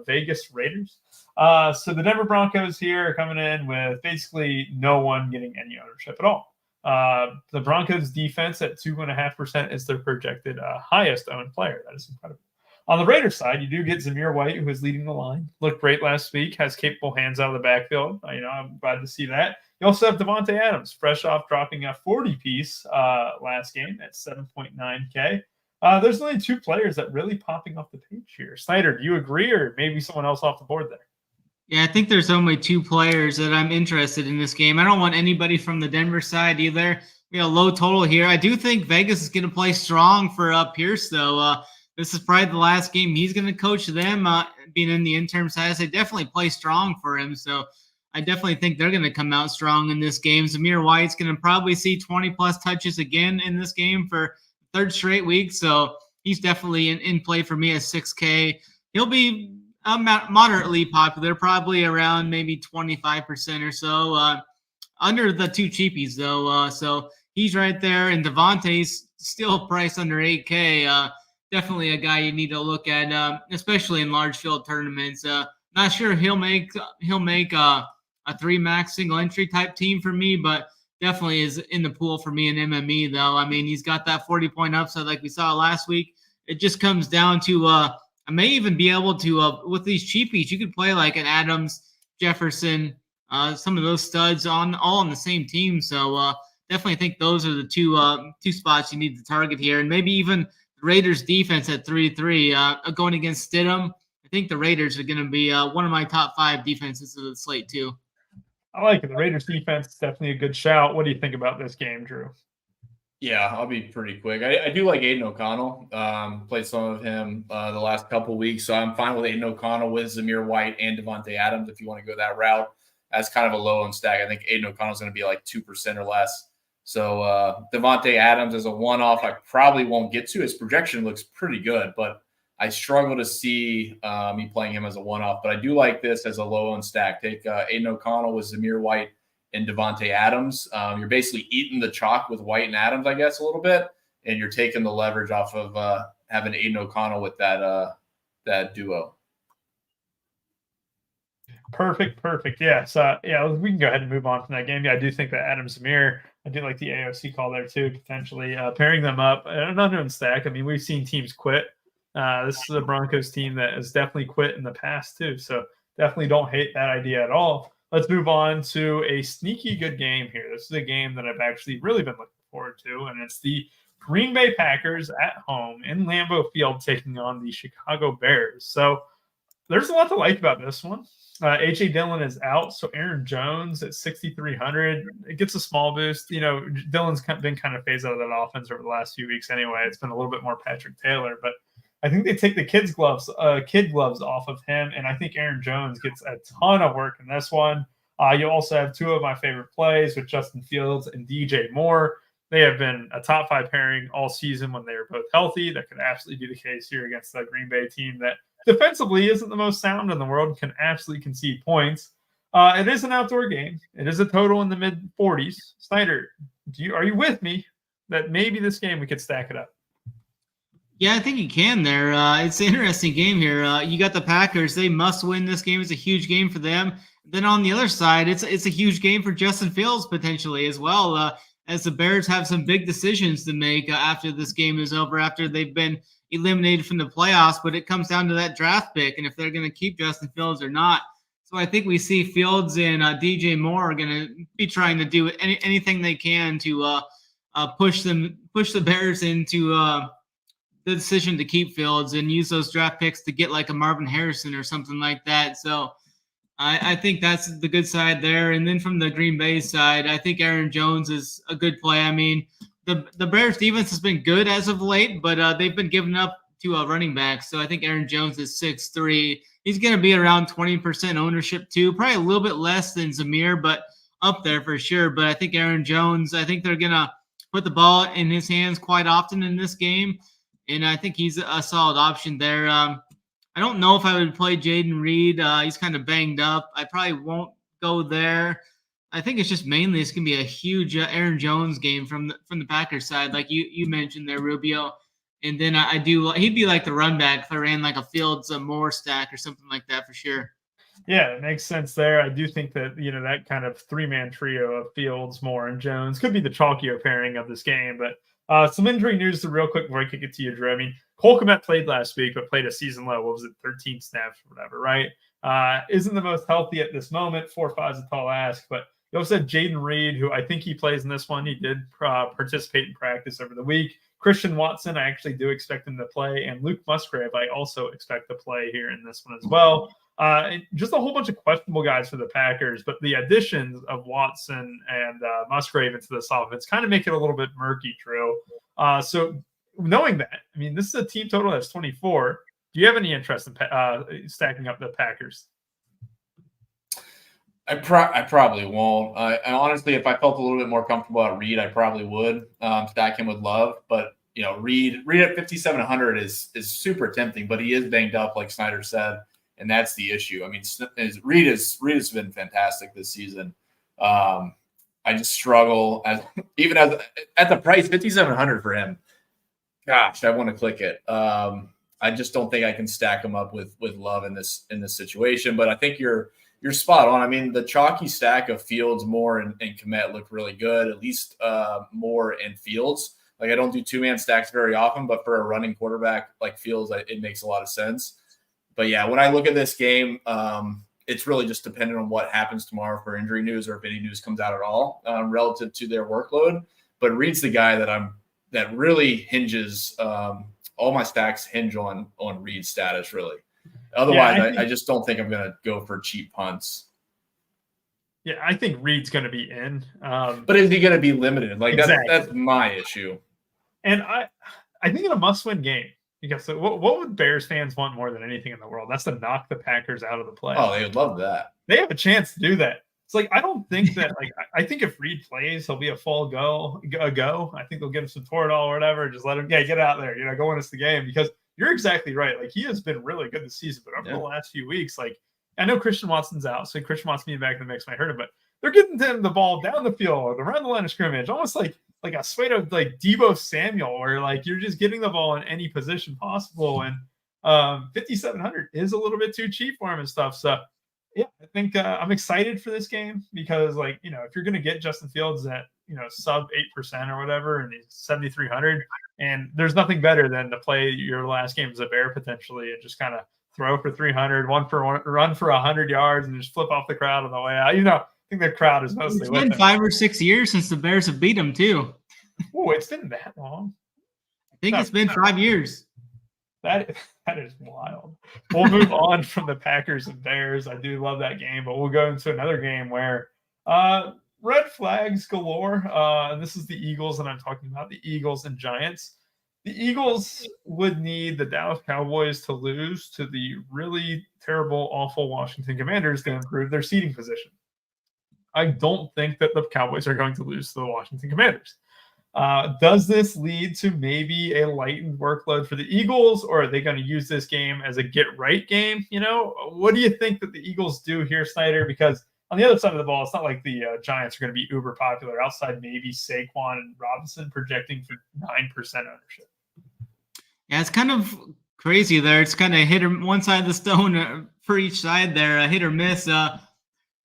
Vegas Raiders. So the Denver Broncos here are coming in with basically no one getting any ownership at all. The Broncos defense at 2.5% is their projected highest owned player. That is incredible. On the Raiders side, you do get Zamir White, who is leading the line. Looked great last week, has capable hands out of the backfield. I'm glad to see that. You also have Devontae Adams, fresh off dropping a 40-piece last game at 7.9K. There's only 2 players that really popping off the page here. Snyder, do you agree, or maybe someone else off the board there? Yeah, I think there's only 2 players that I'm interested in this game. I don't want anybody from the Denver side either. We have a low total here. I do think Vegas is going to play strong for Pierce, though. This is probably the last game he's going to coach them, being in the interim side. They definitely play strong for him, so I definitely think they're going to come out strong in this game. Zamir White's going to probably see 20-plus touches again in this game for 3rd straight week, so he's definitely in play for me at 6K. He'll be moderately popular, probably around maybe 25% or so, under the 2 cheapies, though. So he's right there, and Devontae's still priced under 8K. Definitely a guy you need to look at, especially in large field tournaments. Not sure he'll make a 3-max single entry type team for me, but definitely is in the pool for me in MME, though. I mean, he's got that 40-point upside like we saw last week. It just comes down to I may even be able to, with these cheapies, you could play like an Adams, Jefferson, some of those studs all on the same team. So definitely think those are the two spots you need to target here, and maybe even Raiders defense at 3-3 going against Stidham. I think the Raiders are going to be one of my top 5 defenses of the slate too. I like it. The Raiders defense is definitely a good shout. What do you think about this game, Drew? Yeah, I'll be pretty quick. I do like Aiden O'Connell. Played some of him the last couple of weeks, so I'm fine with Aiden O'Connell with Zamir White and Devontae Adams if you want to go that route. As kind of a low-owned stack. I think Aiden O'Connell is going to be like 2% or less. So Devontae Adams as a one-off, I probably won't get to. His projection looks pretty good, but I struggle to see me playing him as a one-off. But I do like this as a low-owned stack. Take Aiden O'Connell with Zamir White and Devontae Adams. You're basically eating the chalk with White and Adams, I guess, a little bit, and you're taking the leverage off of having Aiden O'Connell with that duo. Perfect. Yeah. So we can go ahead and move on from that game. Yeah, I do think that Adams Zamir, I do like the AOC call there too, potentially pairing them up. An unknown stack. I mean, we've seen teams quit. This is a Broncos team that has definitely quit in the past too. So definitely don't hate that idea at all. Let's move on to a sneaky good game here. This is a game that I've actually really been looking forward to, and it's the Green Bay Packers at home in Lambeau Field taking on the Chicago Bears. So there's a lot to like about this one. A.J. Dillon is out, so Aaron Jones at 6,300. It gets a small boost. Dillon's been kind of phased out of that offense over the last few weeks anyway. It's been a little bit more Patrick Taylor, but I think they take the kid gloves off of him, and I think Aaron Jones gets a ton of work in this one. You also have two of my favorite plays with Justin Fields and DJ Moore. They have been a top 5 pairing all season when they were both healthy. That could absolutely be the case here against the Green Bay team that defensively isn't the most sound in the world, can absolutely concede points. It is an outdoor game. It is a total in the mid-40s. Snyder, are you with me that maybe this game we could stack it up? Yeah, I think you can there. It's an interesting game here. You got the Packers. They must win this game. It's a huge game for them. Then on the other side, it's a huge game for Justin Fields potentially as well, as the Bears have some big decisions to make after this game is over, after they've been eliminated from the playoffs. But it comes down to that draft pick and if they're going to keep Justin Fields or not. So I think we see Fields and DJ Moore are going to be trying to do anything they can to push the Bears into the decision to keep Fields and use those draft picks to get like a Marvin Harrison or something like that. So I think that's the good side there. And then from the Green Bay side, I think Aaron Jones is a good play. I mean, the Bears defense has been good as of late, but they've been giving up to a running back. So I think Aaron Jones is 6'3". He's going to be around 20% ownership too, probably a little bit less than Zamir, but up there for sure. But I think Aaron Jones, I think they're going to put the ball in his hands quite often in this game. And I think he's a solid option there. I don't know if I would play Jaden Reed. He's kind of banged up. I probably won't go there. I think it's just mainly it's going to be a huge Aaron Jones game from the Packers side, like you mentioned there, Rubio. And then he'd be like the run back if I ran like a Fields Moore stack or something like that for sure. Yeah, it makes sense there. I do think that, that kind of 3-man trio of Fields, Moore, and Jones could be the chalkier pairing of this game. But some injury news real quick before I kick it to you, Drew. I mean, Cole Kmet played last week, but played a season low. What was it, 13 snaps or whatever, right? Isn't the most healthy at this moment. 4'5" is a tall ask. But you also had Jaden Reed, who I think he plays in this one. He did participate in practice over the week. Christian Watson, I actually do expect him to play. And Luke Musgrave, I also expect to play here in this one as well. Just a whole bunch of questionable guys for the Packers, but the additions of Watson and Musgrave into this offense kind of make it a little bit murky, Drew. So knowing that, I mean, this is a team total that's 24. Do you have any interest in stacking up the Packers? I probably won't. I honestly, if I felt a little bit more comfortable at Reed, I probably would stack him with Love. But Reed at 5,700 is super tempting, but he is banged up, like Snyder said. And that's the issue. I mean, Reed has been fantastic this season. I just struggle at the price 5,700 for him. Gosh, I want to click it. I just don't think I can stack him up with Love in this situation. But I think you're spot on. I mean, the chalky stack of Fields, Moore, and Kmet look really good. At least Moore and Fields. Like I don't do 2-man stacks very often, but for a running quarterback like Fields, it makes a lot of sense. But yeah, when I look at this game, it's really just dependent on what happens tomorrow for injury news or if any news comes out at all relative to their workload. But Reed's the guy that really hinges. All my stacks hinge on Reed's status, really. Otherwise, I just don't think I'm going to go for cheap punts. Yeah, I think Reed's going to be in. But is he going to be limited? Like exactly. That's my issue. And I think in a must-win game. Because what would Bears fans want more than anything in the world? That's to knock the Packers out of the play. Oh, they would love that. They have a chance to do that. It's like I don't think that. I think if Reed plays, he'll be a full go. I think they'll give him some Toradol or whatever. Just let him get out there. Go win us the game. Because you're exactly right. Like he has been really good this season, but over the last few weeks, like I know Christian Watson's out, so Christian Watson being back in the mix might hurt him. But they're getting him the ball down the field, around the line of scrimmage, almost like a sweat of like Deebo Samuel, where like you're just getting the ball in any position possible. And 5,700 is a little bit too cheap for him and stuff. So yeah, I think I'm excited for this game because if you're going to get Justin Fields at, sub 8% or whatever, and he's 7,300, and there's nothing better than to play your last game as a Bear potentially and just kind of throw for 300, run for 100 yards and just flip off the crowd on the way out. I think the crowd is mostly it's been 5 or 6 years since the Bears have beat them too. Oh, it's been that long. think it's been 5 years. That is wild. We'll move on from the Packers and Bears. I do love that game, but we'll go into another game where red flags galore. And this is the Eagles, and I'm talking about the Eagles and Giants. The Eagles would need the Dallas Cowboys to lose to the really terrible, awful Washington Commanders to improve their seeding position. I don't think that the Cowboys are going to lose to the Washington Commanders. Does this lead to maybe a lightened workload for the Eagles, or are they going to use this game as a get-right game? What do you think that the Eagles do here, Snyder? Because on the other side of the ball, it's not like the Giants are going to be uber popular outside maybe Saquon and Robinson projecting for 9% ownership. Yeah, it's kind of crazy there. It's kind of hit or one side of the stone for each side there, hit or miss.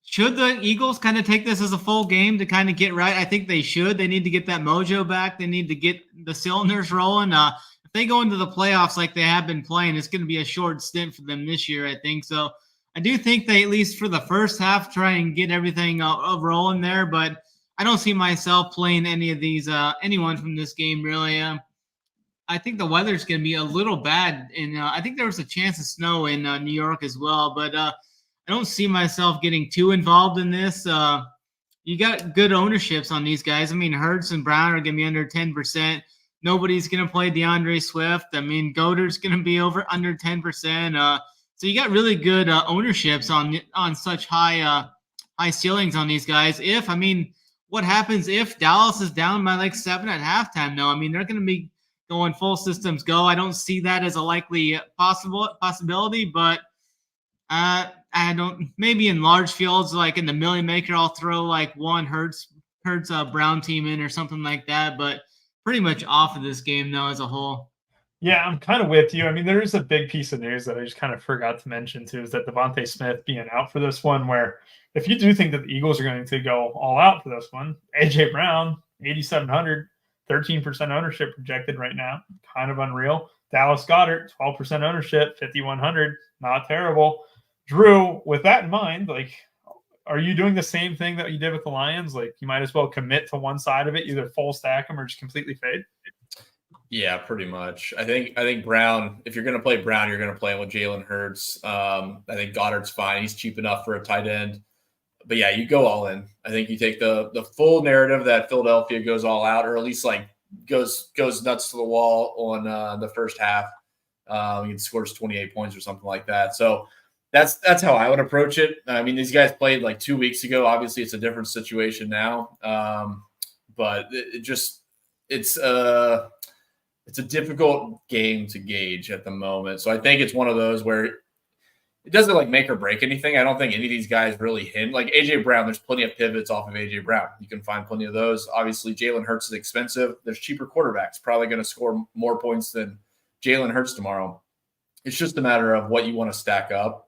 Should the Eagles kind of take this as a full game to kind of get right? I think they should. They need to get that mojo back. They need to get the cylinders rolling. If they go into the playoffs like they have been playing, it's going to be a short stint for them this year, I think. So I do think they, at least for the first half, try and get everything rolling there. But I don't see myself playing any of these, anyone from this game, really. I think the weather's going to be a little bad. And I think there was a chance of snow in New York as well. But I don't see myself getting too involved in this. You got good ownerships on these guys. I mean, Hurts and Brown are going to be under 10%. Nobody's going to play DeAndre Swift. I mean, Goddard's going to be under 10%. So you got really good ownerships on such high ceilings on these guys. What happens if Dallas is down by like 7 at halftime? Though, I mean, they're going to be going full systems go. I don't see that as a likely possibility, but I don't. Maybe in large fields, like in the Million Maker, I'll throw like one Hurts Brown team in or something like that. But pretty much off of this game though as a whole. Yeah, I'm kind of with you. I mean, there is a big piece of news that I just kind of forgot to mention too, is that Devontae Smith being out for this one. Where if you do think that the Eagles are going to go all out for this one, AJ Brown 8,700, 13% ownership projected right now, kind of unreal. Dallas Goedert 12% ownership, 5,100, not terrible. Drew, with that in mind, like, are you doing the same thing that you did with the Lions? Like, you might as well commit to one side of it, either full stack them or just completely fade. Yeah, pretty much. I think Brown, if you're going to play Brown, you're going to play him with Jalen Hurts. I think Goddard's fine. He's cheap enough for a tight end. But yeah, you go all in. I think you take the full narrative that Philadelphia goes all out, or at least like goes nuts to the wall on the first half. He scores 28 points or something like that. So that's how I would approach it. I mean, these guys played like 2 weeks ago. Obviously, it's a different situation now. But it's a difficult game to gauge at the moment. So I think it's one of those where it doesn't like make or break anything. I don't think any of these guys really hit. Like AJ Brown, there's plenty of pivots off of AJ Brown. You can find plenty of those. Obviously, Jalen Hurts is expensive. There's cheaper quarterbacks, probably going to score more points than Jalen Hurts tomorrow. It's just a matter of what you want to stack up,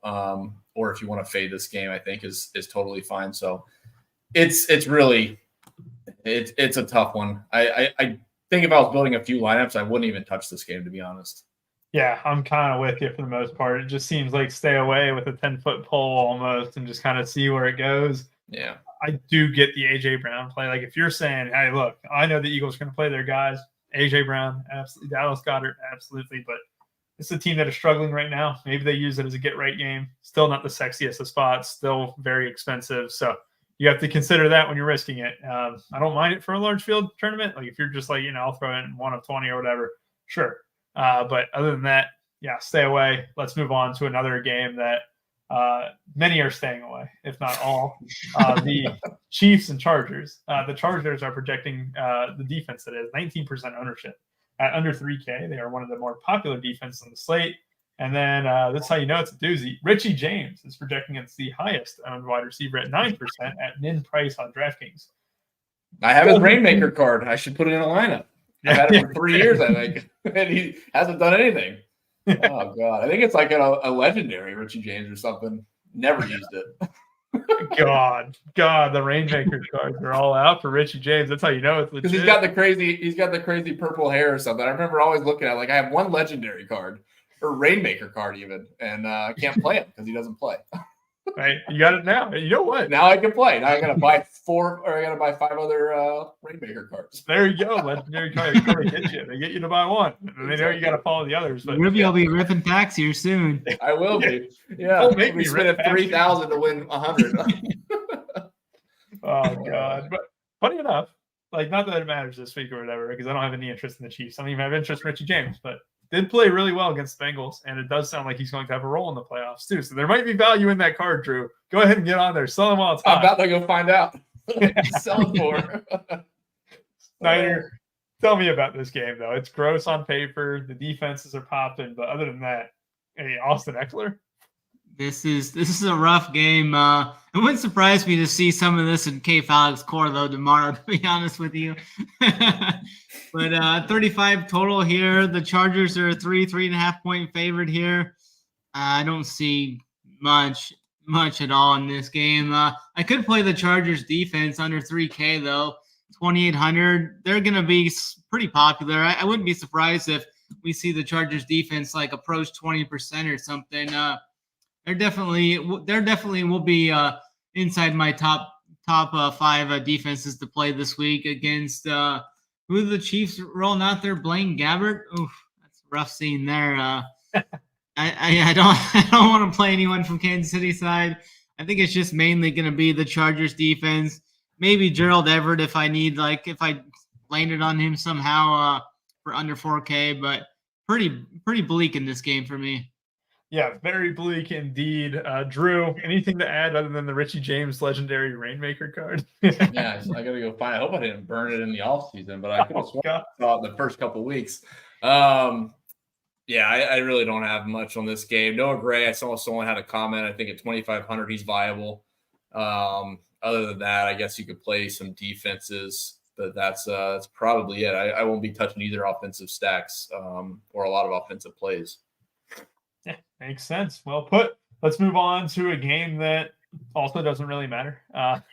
or if you want to fade this game, I think is totally fine. So it's really a tough one. I think if I was building a few lineups, I wouldn't even touch this game, to be honest. Yeah, I'm kind of with you for the most part. It just seems like stay away with a 10-foot pole almost and just kind of see where it goes. Yeah. I do get the AJ Brown play. Like if you're saying, hey, look, I know the Eagles are going to play their guys. AJ Brown, absolutely. Dallas Goedert, absolutely. But it's a team that is struggling right now. Maybe they use it as a get-right game. Still not the sexiest of spots. Still very expensive. So you have to consider that when you're risking it. I don't mind it for a large field tournament. Like if you're just like, I'll throw in 1 of 20 or whatever. Sure. But other than that, yeah, stay away. Let's move on to another game that many are staying away, if not all. The Chiefs and Chargers. The Chargers are projecting the defense that is 19% ownership at under 3K. They are one of the more popular defenses on the slate. And then that's how you know it's a doozy. Richie James is projecting it's the highest owned wide receiver at 9% at min price on DraftKings. I have his Rainmaker card. I should put it in a lineup. I've had it for 3 years, I think, and he hasn't done anything. Oh, God. I think it's like a legendary Richie James or something. Never used it. God, the Rainmaker cards are all out for Richie James. That's how you know it's legit. Because he's got the crazy purple hair or something. I remember always looking at it, like I have one legendary card or Rainmaker card even, and I can't play it because he doesn't play. Right? You got it now. You know what? Now I can play. Now I got to buy 5 other Rainmaker cards. There you go. Legendary cards get you. They get you to buy one. And they know you got to follow the others. But Ruby will be ripping packs here soon. I will be. Yeah. Don't make me spending $3,000 to win 100. Oh God. But funny enough, like not that it matters this week or whatever, because I don't have any interest in the Chiefs. I don't even have interest in Richie James, but did play really well against the Bengals, and it does sound like he's going to have a role in the playoffs too. So there might be value in that card, Drew. Go ahead and get on there. Sell them all. I'm about to go find out. Sell it for. Snyder, tell me about this game though. It's gross on paper. The defenses are popping, but other than that, hey, Austin Eckler. This is a rough game. It wouldn't surprise me to see some of this in K. Falcons core though tomorrow, to be honest with you. But 35 total here. The Chargers are a 3.5 point favorite here. I don't see much at all in this game. I could play the Chargers defense under 3K though. 2,800. They're gonna be pretty popular. I wouldn't be surprised if we see the Chargers defense like approach 20% or something. They're definitely will be inside my top 5 defenses to play this week against who are the Chiefs rolling out there? Blaine Gabbert. Oof, that's a rough scene there. I don't want to play anyone from Kansas City side. I think it's just mainly going to be the Chargers defense. Maybe Gerald Everett if I landed on him somehow for under 4K, but pretty bleak in this game for me. Yeah, very bleak indeed. Drew, anything to add other than the Richie James legendary Rainmaker card? Yeah, I got to go find it. I hope I didn't burn it in the offseason, but I could have sworn I saw it the first couple of weeks. Yeah, I really don't have much on this game. Noah Gray, I saw someone had a comment. I think at 2,500 he's viable. Other than that, I guess you could play some defenses, but that's probably it. I won't be touching either offensive stacks or a lot of offensive plays. Yeah, makes sense. Well put. Let's move on to a game that also doesn't really matter.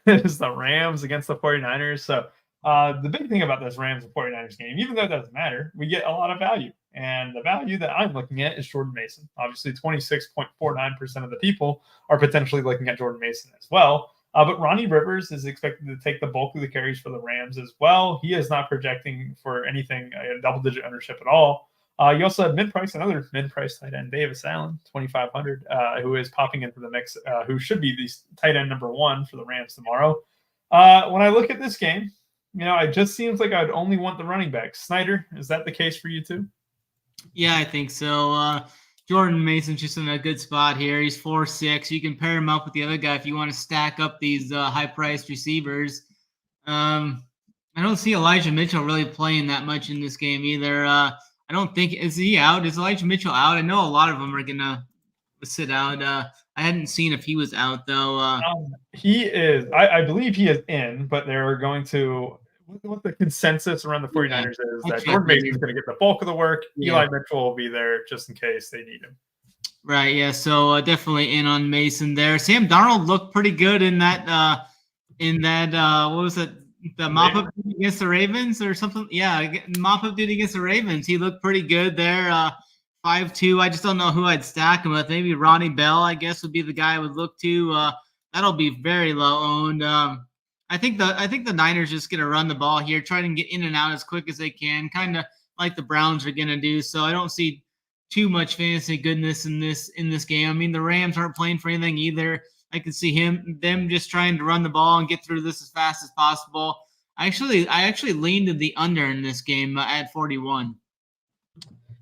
It's the Rams against the 49ers. So the big thing about this Rams and 49ers game, even though it doesn't matter, we get a lot of value. And the value that I'm looking at is Jordan Mason. Obviously, 26.49% of the people are potentially looking at Jordan Mason as well. But Ronnie Rivers is expected to take the bulk of the carries for the Rams as well. He is not projecting for anything, double-digit ownership at all. You also have another mid-price tight end, Davis Allen, 2,500, who is popping into the mix, who should be the tight end number 1 for the Rams tomorrow. When I look at this game, it just seems like I'd only want the running back. Snyder, is that the case for you too? Yeah, I think so. Jordan Mason's just in a good spot here. He's 4.6. You can pair him up with the other guy if you want to stack up these high-priced receivers. I don't see Elijah Mitchell really playing that much in this game either. I don't think – is he out? Is Elijah Mitchell out? I know a lot of them are going to sit out. I hadn't seen if he was out, though. He is – I believe he is in, but they're going to – what the consensus around the 49ers is that Jordan Mason is going to get the bulk of the work. Yeah. Eli Mitchell will be there just in case they need him. Right, yeah. So definitely in on Mason there. Sam Darnold looked pretty good in that what was it? The mop-up against the Ravens or something? Yeah, mop-up duty against the Ravens. He looked pretty good there. 5.2. I just don't know who I'd stack him with. Maybe Ronnie Bell, I guess, would be the guy I would look to. That'll be very low owned. I think the Niners just going to run the ball here, try to get in and out as quick as they can, kind of like the Browns are going to do. So I don't see too much fantasy goodness in this game. I mean, the Rams aren't playing for anything either. I can see them just trying to run the ball and get through this as fast as possible. I actually leaned to the under in this game at 41.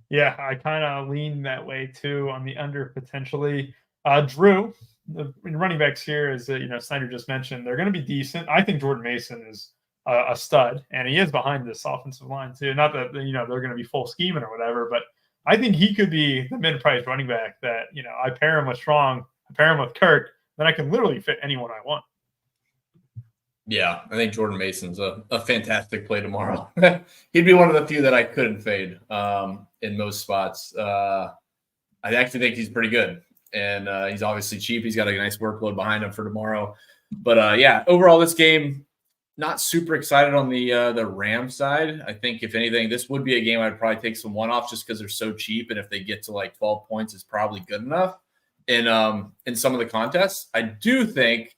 Yeah, I kind of lean that way too on the under potentially. Drew, the running backs here, as Snyder just mentioned, they're going to be decent. I think Jordan Mason is a stud, and he is behind this offensive line too. Not that they're going to be full scheming or whatever, but I think he could be the mid-price running back that I pair him with Strong, I pair him with Kirk, then I can literally fit anyone I want. Yeah, I think Jordan Mason's a fantastic play tomorrow. He'd be one of the few that I couldn't fade in most spots. I actually think he's pretty good. And he's obviously cheap. He's got a nice workload behind him for tomorrow. But, yeah, overall this game, not super excited on the Rams side. I think, if anything, this would be a game I'd probably take some one-off just because they're so cheap. And if they get to like 12 points, it's probably good enough. in some of the contests. I do think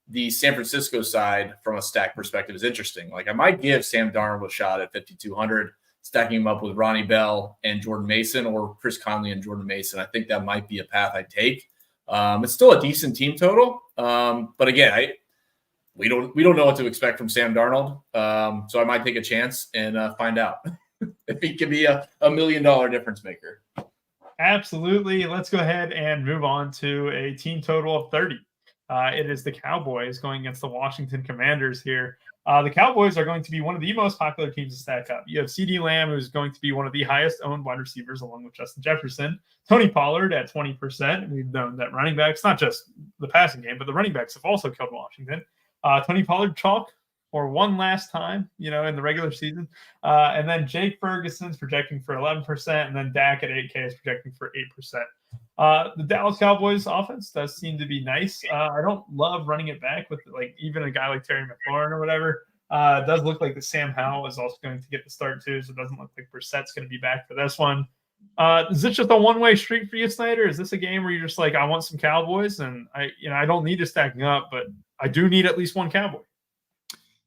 the San Francisco side from a stack perspective is interesting. Like I might give Sam Darnold a shot at 5,200, stacking him up with Ronnie Bell and Jordan Mason, or Chris Conley and Jordan Mason. I think that might be a path I take. It's still a decent team total, but again, we don't know what to expect from Sam Darnold, so I might take a chance and find out if he can be a $1 million difference maker. Absolutely. Let's go ahead and move on to a team total of 30. It is the Cowboys going against the Washington Commanders here. The Cowboys are going to be one of the most popular teams to stack up. You have CeeDee Lamb, who's going to be one of the highest owned wide receivers, along with Justin Jefferson. Tony Pollard at 20%. We've known that running backs, not just the passing game, but the running backs have also killed Washington. Tony Pollard chalk for one last time, in the regular season. And then Jake Ferguson's projecting for 11%, and then Dak at 8K is projecting for 8%. The Dallas Cowboys offense does seem to be nice. I don't love running it back with even a guy like Terry McLaurin or whatever. It does look like the Sam Howell is also going to get the start too, so it doesn't look like Brissett's going to be back for this one. Is this just a one-way street for you, Snyder? Is this a game where you're just like, I want some Cowboys, and I don't need to stacking up, but I do need at least one Cowboy?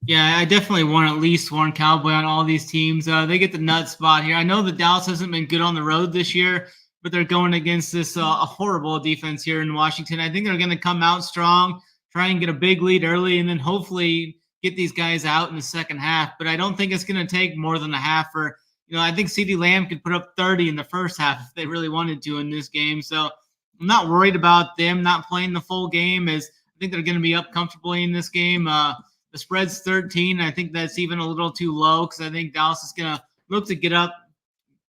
Yeah, I definitely want at least one Cowboy on all these teams. They get the nut spot here. I know that Dallas hasn't been good on the road this year, but they're going against this a horrible defense here in Washington. I think they're going to come out strong, try and get a big lead early, and then hopefully get these guys out in the second half. But I don't think it's going to take more than a half for, I think CeeDee Lamb could put up 30 in the first half if they really wanted to in this game. So I'm not worried about them not playing the full game, as I think they're going to be up comfortably in this game. The spread's 13. I think that's even a little too low because I think Dallas is going to look to get up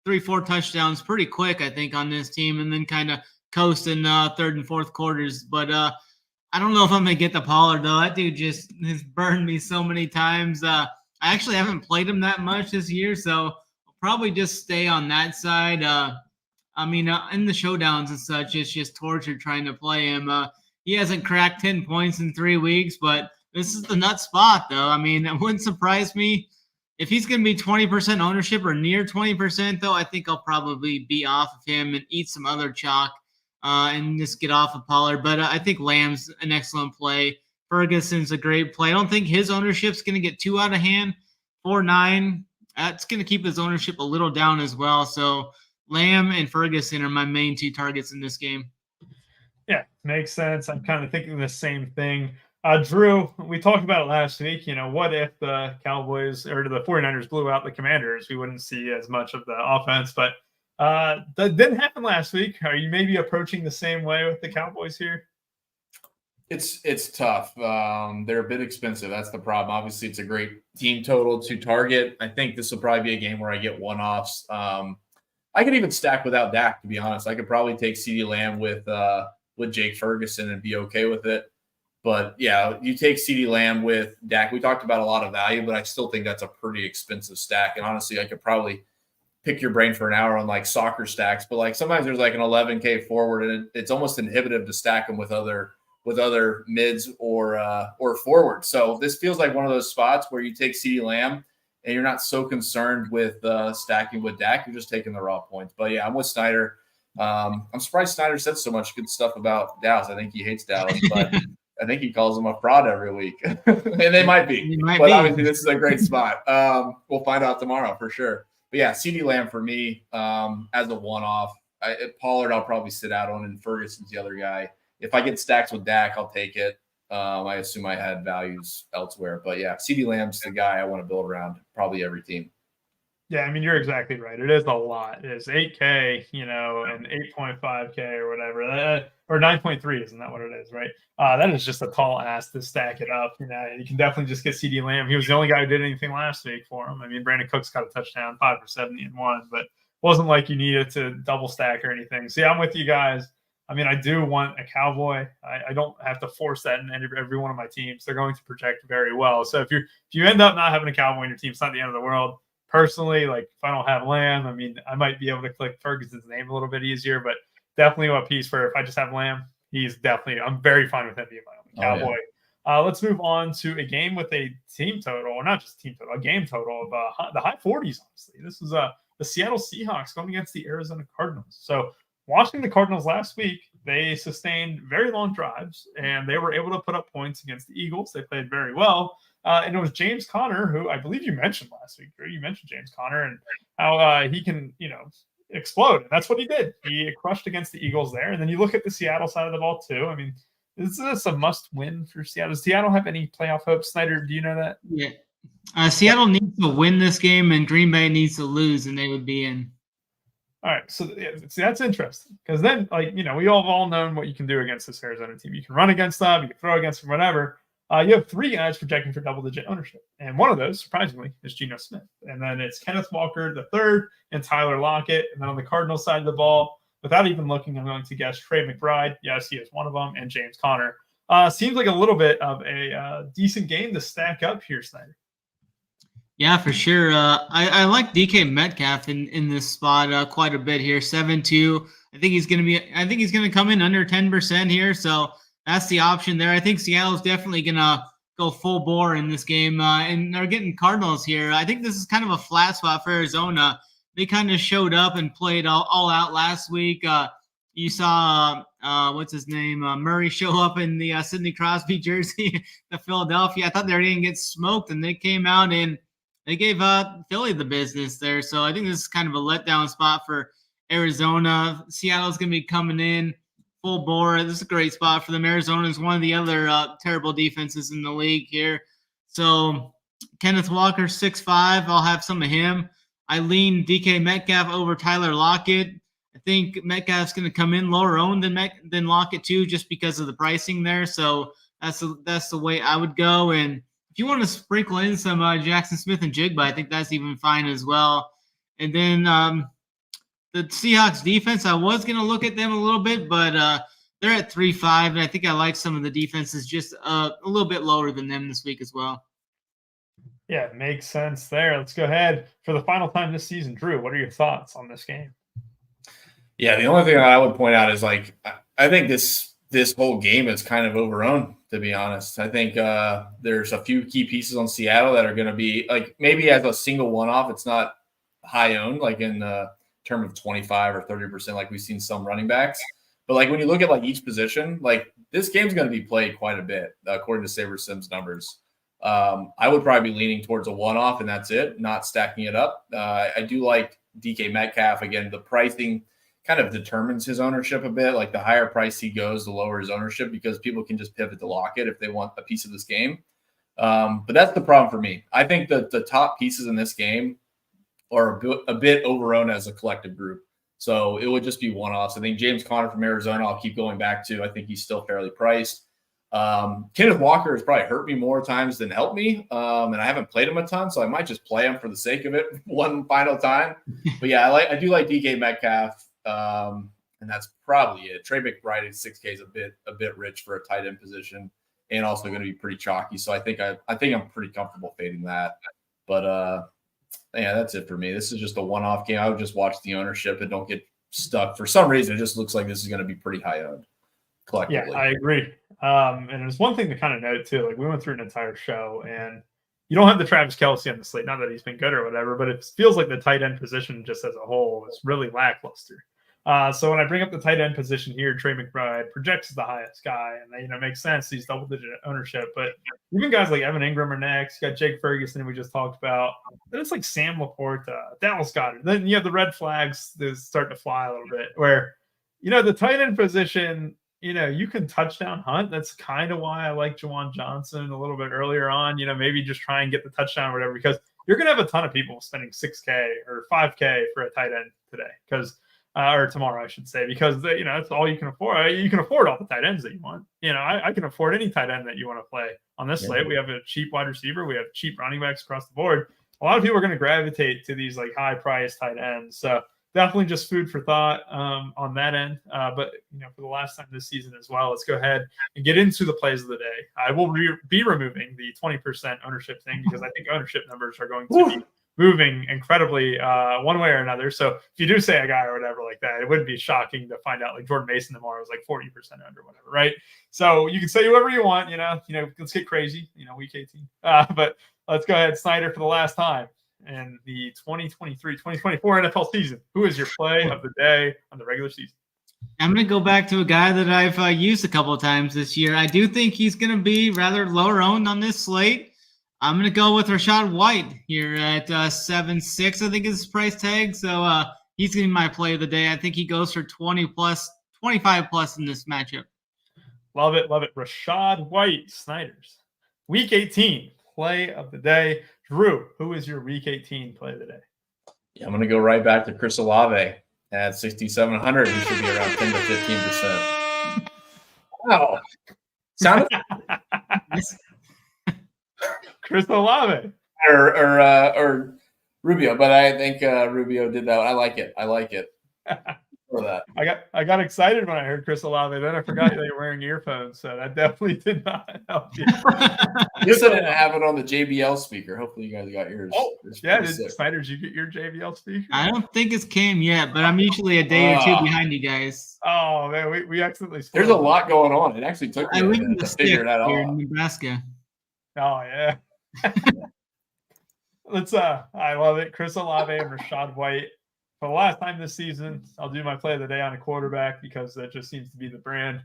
3-4 touchdowns pretty quick, I think, on this team, and then kind of coast in third and fourth quarters. But I don't know if I'm going to get the Pollard, though. That dude just has burned me so many times. I actually haven't played him that much this year, so I'll probably just stay on that side. In the showdowns and such, it's just torture trying to play him. He hasn't cracked 10 points in 3 weeks, but this is the nut spot, though. It wouldn't surprise me if he's going to be 20% ownership or near 20%, though. I think I'll probably be off of him and eat some other chalk and just get off of Pollard. But I think Lamb's an excellent play. Ferguson's a great play. I don't think his ownership's going to get too out of hand. 4.9. That's going to keep his ownership a little down as well. So Lamb and Ferguson are my main two targets in this game. Yeah, makes sense. I'm kind of thinking the same thing. Drew, we talked about it last week. What if the Cowboys or the 49ers blew out the Commanders? We wouldn't see as much of the offense, but that didn't happen last week. Are you maybe approaching the same way with the Cowboys here? It's tough. They're a bit expensive. That's the problem. Obviously, it's a great team total to target. I think this will probably be a game where I get one-offs. I could even stack without Dak, to be honest. I could probably take CeeDee Lamb with Jake Ferguson and be okay with it. But, yeah, you take CeeDee Lamb with Dak. We talked about a lot of value, but I still think that's a pretty expensive stack. And, honestly, I could probably pick your brain for an hour on, soccer stacks. But, sometimes there's, an 11K forward, and it's almost inhibitive to stack them with other mids or forward. So this feels like one of those spots where you take CeeDee Lamb and you're not so concerned with stacking with Dak. You're just taking the raw points. But, yeah, I'm with Snyder. I'm surprised Snyder said so much good stuff about Dallas. I think he hates Dallas, but – I think he calls them a fraud every week. And they might be. Obviously, this is a great spot. We'll find out tomorrow for sure. But, yeah, CeeDee Lamb for me as a one-off. Pollard I'll probably sit out on, and Ferguson's the other guy. If I get stacks with Dak, I'll take it. I assume I had values elsewhere. But, yeah, CeeDee Lamb's the guy I want to build around probably every team. Yeah, you're exactly right. It is a lot. It is 8K, and 8.5K or whatever. Or 9.3, isn't that what it is, right? That is just a tall ask to stack it up. You can definitely just get CeeDee Lamb. He was the only guy who did anything last week for him. Brandon Cooks got a touchdown, 5 for 70 and 1, but it wasn't like you needed to double stack or anything. So, yeah, I'm with you guys. I do want a Cowboy. I don't have to force that in every one of my teams. They're going to project very well. So if you end up not having a Cowboy in your team, it's not the end of the world. Personally, if I don't have Lamb, I might be able to click Ferguson's name a little bit easier, but definitely a piece for if I just have Lamb, I'm very fine with him being my only Cowboy. Yeah. Let's move on to a game with a team total, or not just team total, a game total of the high 40s, honestly. This is the Seattle Seahawks going against the Arizona Cardinals. So watching the Cardinals last week, they sustained very long drives, and they were able to put up points against the Eagles. They played very well. And it was James Conner, who I believe you mentioned last week. Drew. You mentioned James Conner and how he can, explode. And that's what he did. He crushed against the Eagles there. And then you look at the Seattle side of the ball, too. I mean, is this a must-win for Seattle? Does Seattle have any playoff hopes? Snyder, do you know that? Yeah. Seattle needs to win this game, and Green Bay needs to lose, and they would be in. All right, so see, that's interesting because then, we all known what you can do against this Arizona team. You can run against them, you can throw against them, whatever. You have 3 guys projecting for double-digit ownership, and one of those, surprisingly, is Geno Smith. And then it's Kenneth Walker the third and Tyler Lockett. And then on the Cardinals side of the ball, without even looking, I'm going to guess Trey McBride. Yes, he is one of them, and James Conner. Seems like a little bit of a decent game to stack up here, Snyder. Yeah, for sure. I like DK Metcalf in this spot quite a bit here. 7-2. I think he's going to come in under 10% here. So that's the option there. I think Seattle's definitely going to go full bore in this game. And they're getting Cardinals here. I think this is kind of a flat spot for Arizona. They kind of showed up and played all out last week. You saw, what's his name? Murray show up in the Sidney Crosby jersey to Philadelphia. I thought they were going to get smoked, and they came out and they gave Philly the business there. So I think this is kind of a letdown spot for Arizona. Seattle's going to be coming in full bore. This is a great spot for them. Arizona is one of the other terrible defenses in the league here. So Kenneth Walker, 6'5". I'll have some of him. I lean DK Metcalf over Tyler Lockett. I think Metcalf's going to come in lower owned than Lockett too, just because of the pricing there. So that's the way I would go. And if you want to sprinkle in some Jackson Smith and Jigba, I think that's even fine as well. And then the Seahawks defense, I was going to look at them a little bit, but they're at 3-5, and I think I like some of the defenses just a little bit lower than them this week as well. Yeah, it makes sense there. Let's go ahead for the final time this season. Drew, what are your thoughts on this game? Yeah, the only thing I would point out is I think this whole game is kind of overowned, to be honest. I think there's a few key pieces on Seattle that are going to be maybe as a single one-off, it's not high owned, in the term of 25 or 30%, like we've seen some running backs. But when you look at each position, this game's going to be played quite a bit, according to Saber Sims numbers. I would probably be leaning towards a one-off, and that's it, not stacking it up. I do like DK Metcalf. Again, the pricing kind of determines his ownership a bit. The higher price he goes, the lower his ownership, because people can just pivot to Lockett if they want a piece of this game. But that's the problem for me. I think that the top pieces in this game are a bit overowned as a collective group. So it would just be one-offs. I think James Conner from Arizona, I'll keep going back to. I think he's still fairly priced. Kenneth Walker has probably hurt me more times than helped me. And I haven't played him a ton, so I might just play him for the sake of it one final time. But yeah, I do like DK Metcalf. And that's probably it. Trey McBride at 6K is a bit rich for a tight end position, and also going to be pretty chalky. So I think I'm pretty comfortable fading that. But yeah, that's it for me. This is just a one-off game. I would just watch the ownership and don't get stuck. For some reason, it just looks like this is going to be pretty high owned collectively. Yeah, I agree. And there's one thing to kind of note too. We went through an entire show, and you don't have the Travis Kelce on the slate. Not that he's been good or whatever, but it feels like the tight end position just as a whole is really lackluster. So when I bring up the tight end position here, Trey McBride projects as the highest guy, and makes sense. He's double-digit ownership, but even guys like Evan Ingram are next. You got Jake Ferguson, we just talked about. Then it's like Sam Laporta, Dallas Goedert. Then you have the red flags that start to fly a little bit. Where the tight end position, you can touchdown hunt. That's kind of why I like Juwan Johnson a little bit earlier on. Maybe just try and get the touchdown or whatever, because you're gonna have a ton of people spending 6K or 5K for a tight end today, because. Or tomorrow, I should say, because that's all you can afford. You can afford all the tight ends that you want. I can afford any tight end that you want to play on this slate. We have a cheap wide receiver. We have cheap running backs across the board. A lot of people are going to gravitate to these high price tight ends. So definitely just food for thought on that end. But for the last time this season as well, let's go ahead and get into the plays of the day. I will be removing the 20% ownership thing, because I think ownership numbers are going to be moving incredibly one way or another. So if you do say a guy or whatever like that, it wouldn't be shocking to find out Jordan Mason tomorrow is 40% under whatever, right? So you can say whoever you want, let's get crazy, week 18. But let's go ahead, Snyder, for the last time in the 2023-2024 NFL season. Who is your play of the day on the regular season? I'm going to go back to a guy that I've used a couple of times this year. I do think he's going to be rather lower owned on this slate. I'm going to go with Rachaad White here at 7.6, I think is his price tag. So he's going to be my play of the day. I think he goes for 20 plus, 25 plus in this matchup. Love it. Love it. Rachaad White, Snyder's Week 18 play of the day. Drew, who is your Week 18 play of the day? Yeah, I'm going to go right back to Chris Olave at 6,700. He should be around 10 to 15%. Wow. Sounded Chris Olave. Or Rubio, but I think Rubio did that. I like it. For that. I got excited when I heard Chris Olave. Then I forgot they were wearing earphones, so that definitely did not help you. You said I didn't have it on the JBL speaker. Hopefully you guys got yours. Oh, yeah. Snyder, did you get your JBL speaker? I don't think it's came yet, but I'm usually a day or two behind you guys. Oh, man, we accidentally There's a lot going on. It actually took me I live in to the figure that here out. in Nebraska. Oh, yeah. I love it. Chris Olave and Rachaad White. For the last time this season, I'll do my play of the day on a quarterback because that just seems to be the brand.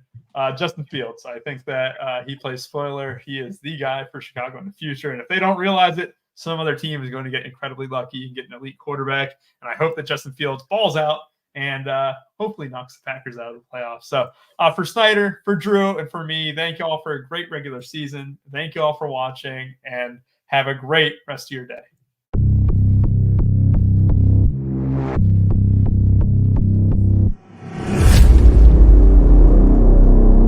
Justin Fields. I think that he plays spoiler. He is the guy for Chicago in the future. And if they don't realize it, some other team is going to get incredibly lucky and get an elite quarterback. And I hope that Justin Fields balls out and hopefully knocks the Packers out of the playoffs. So for Snyder, for Drew, and for me, thank you all for a great regular season. Thank you all for watching, and have a great rest of your day.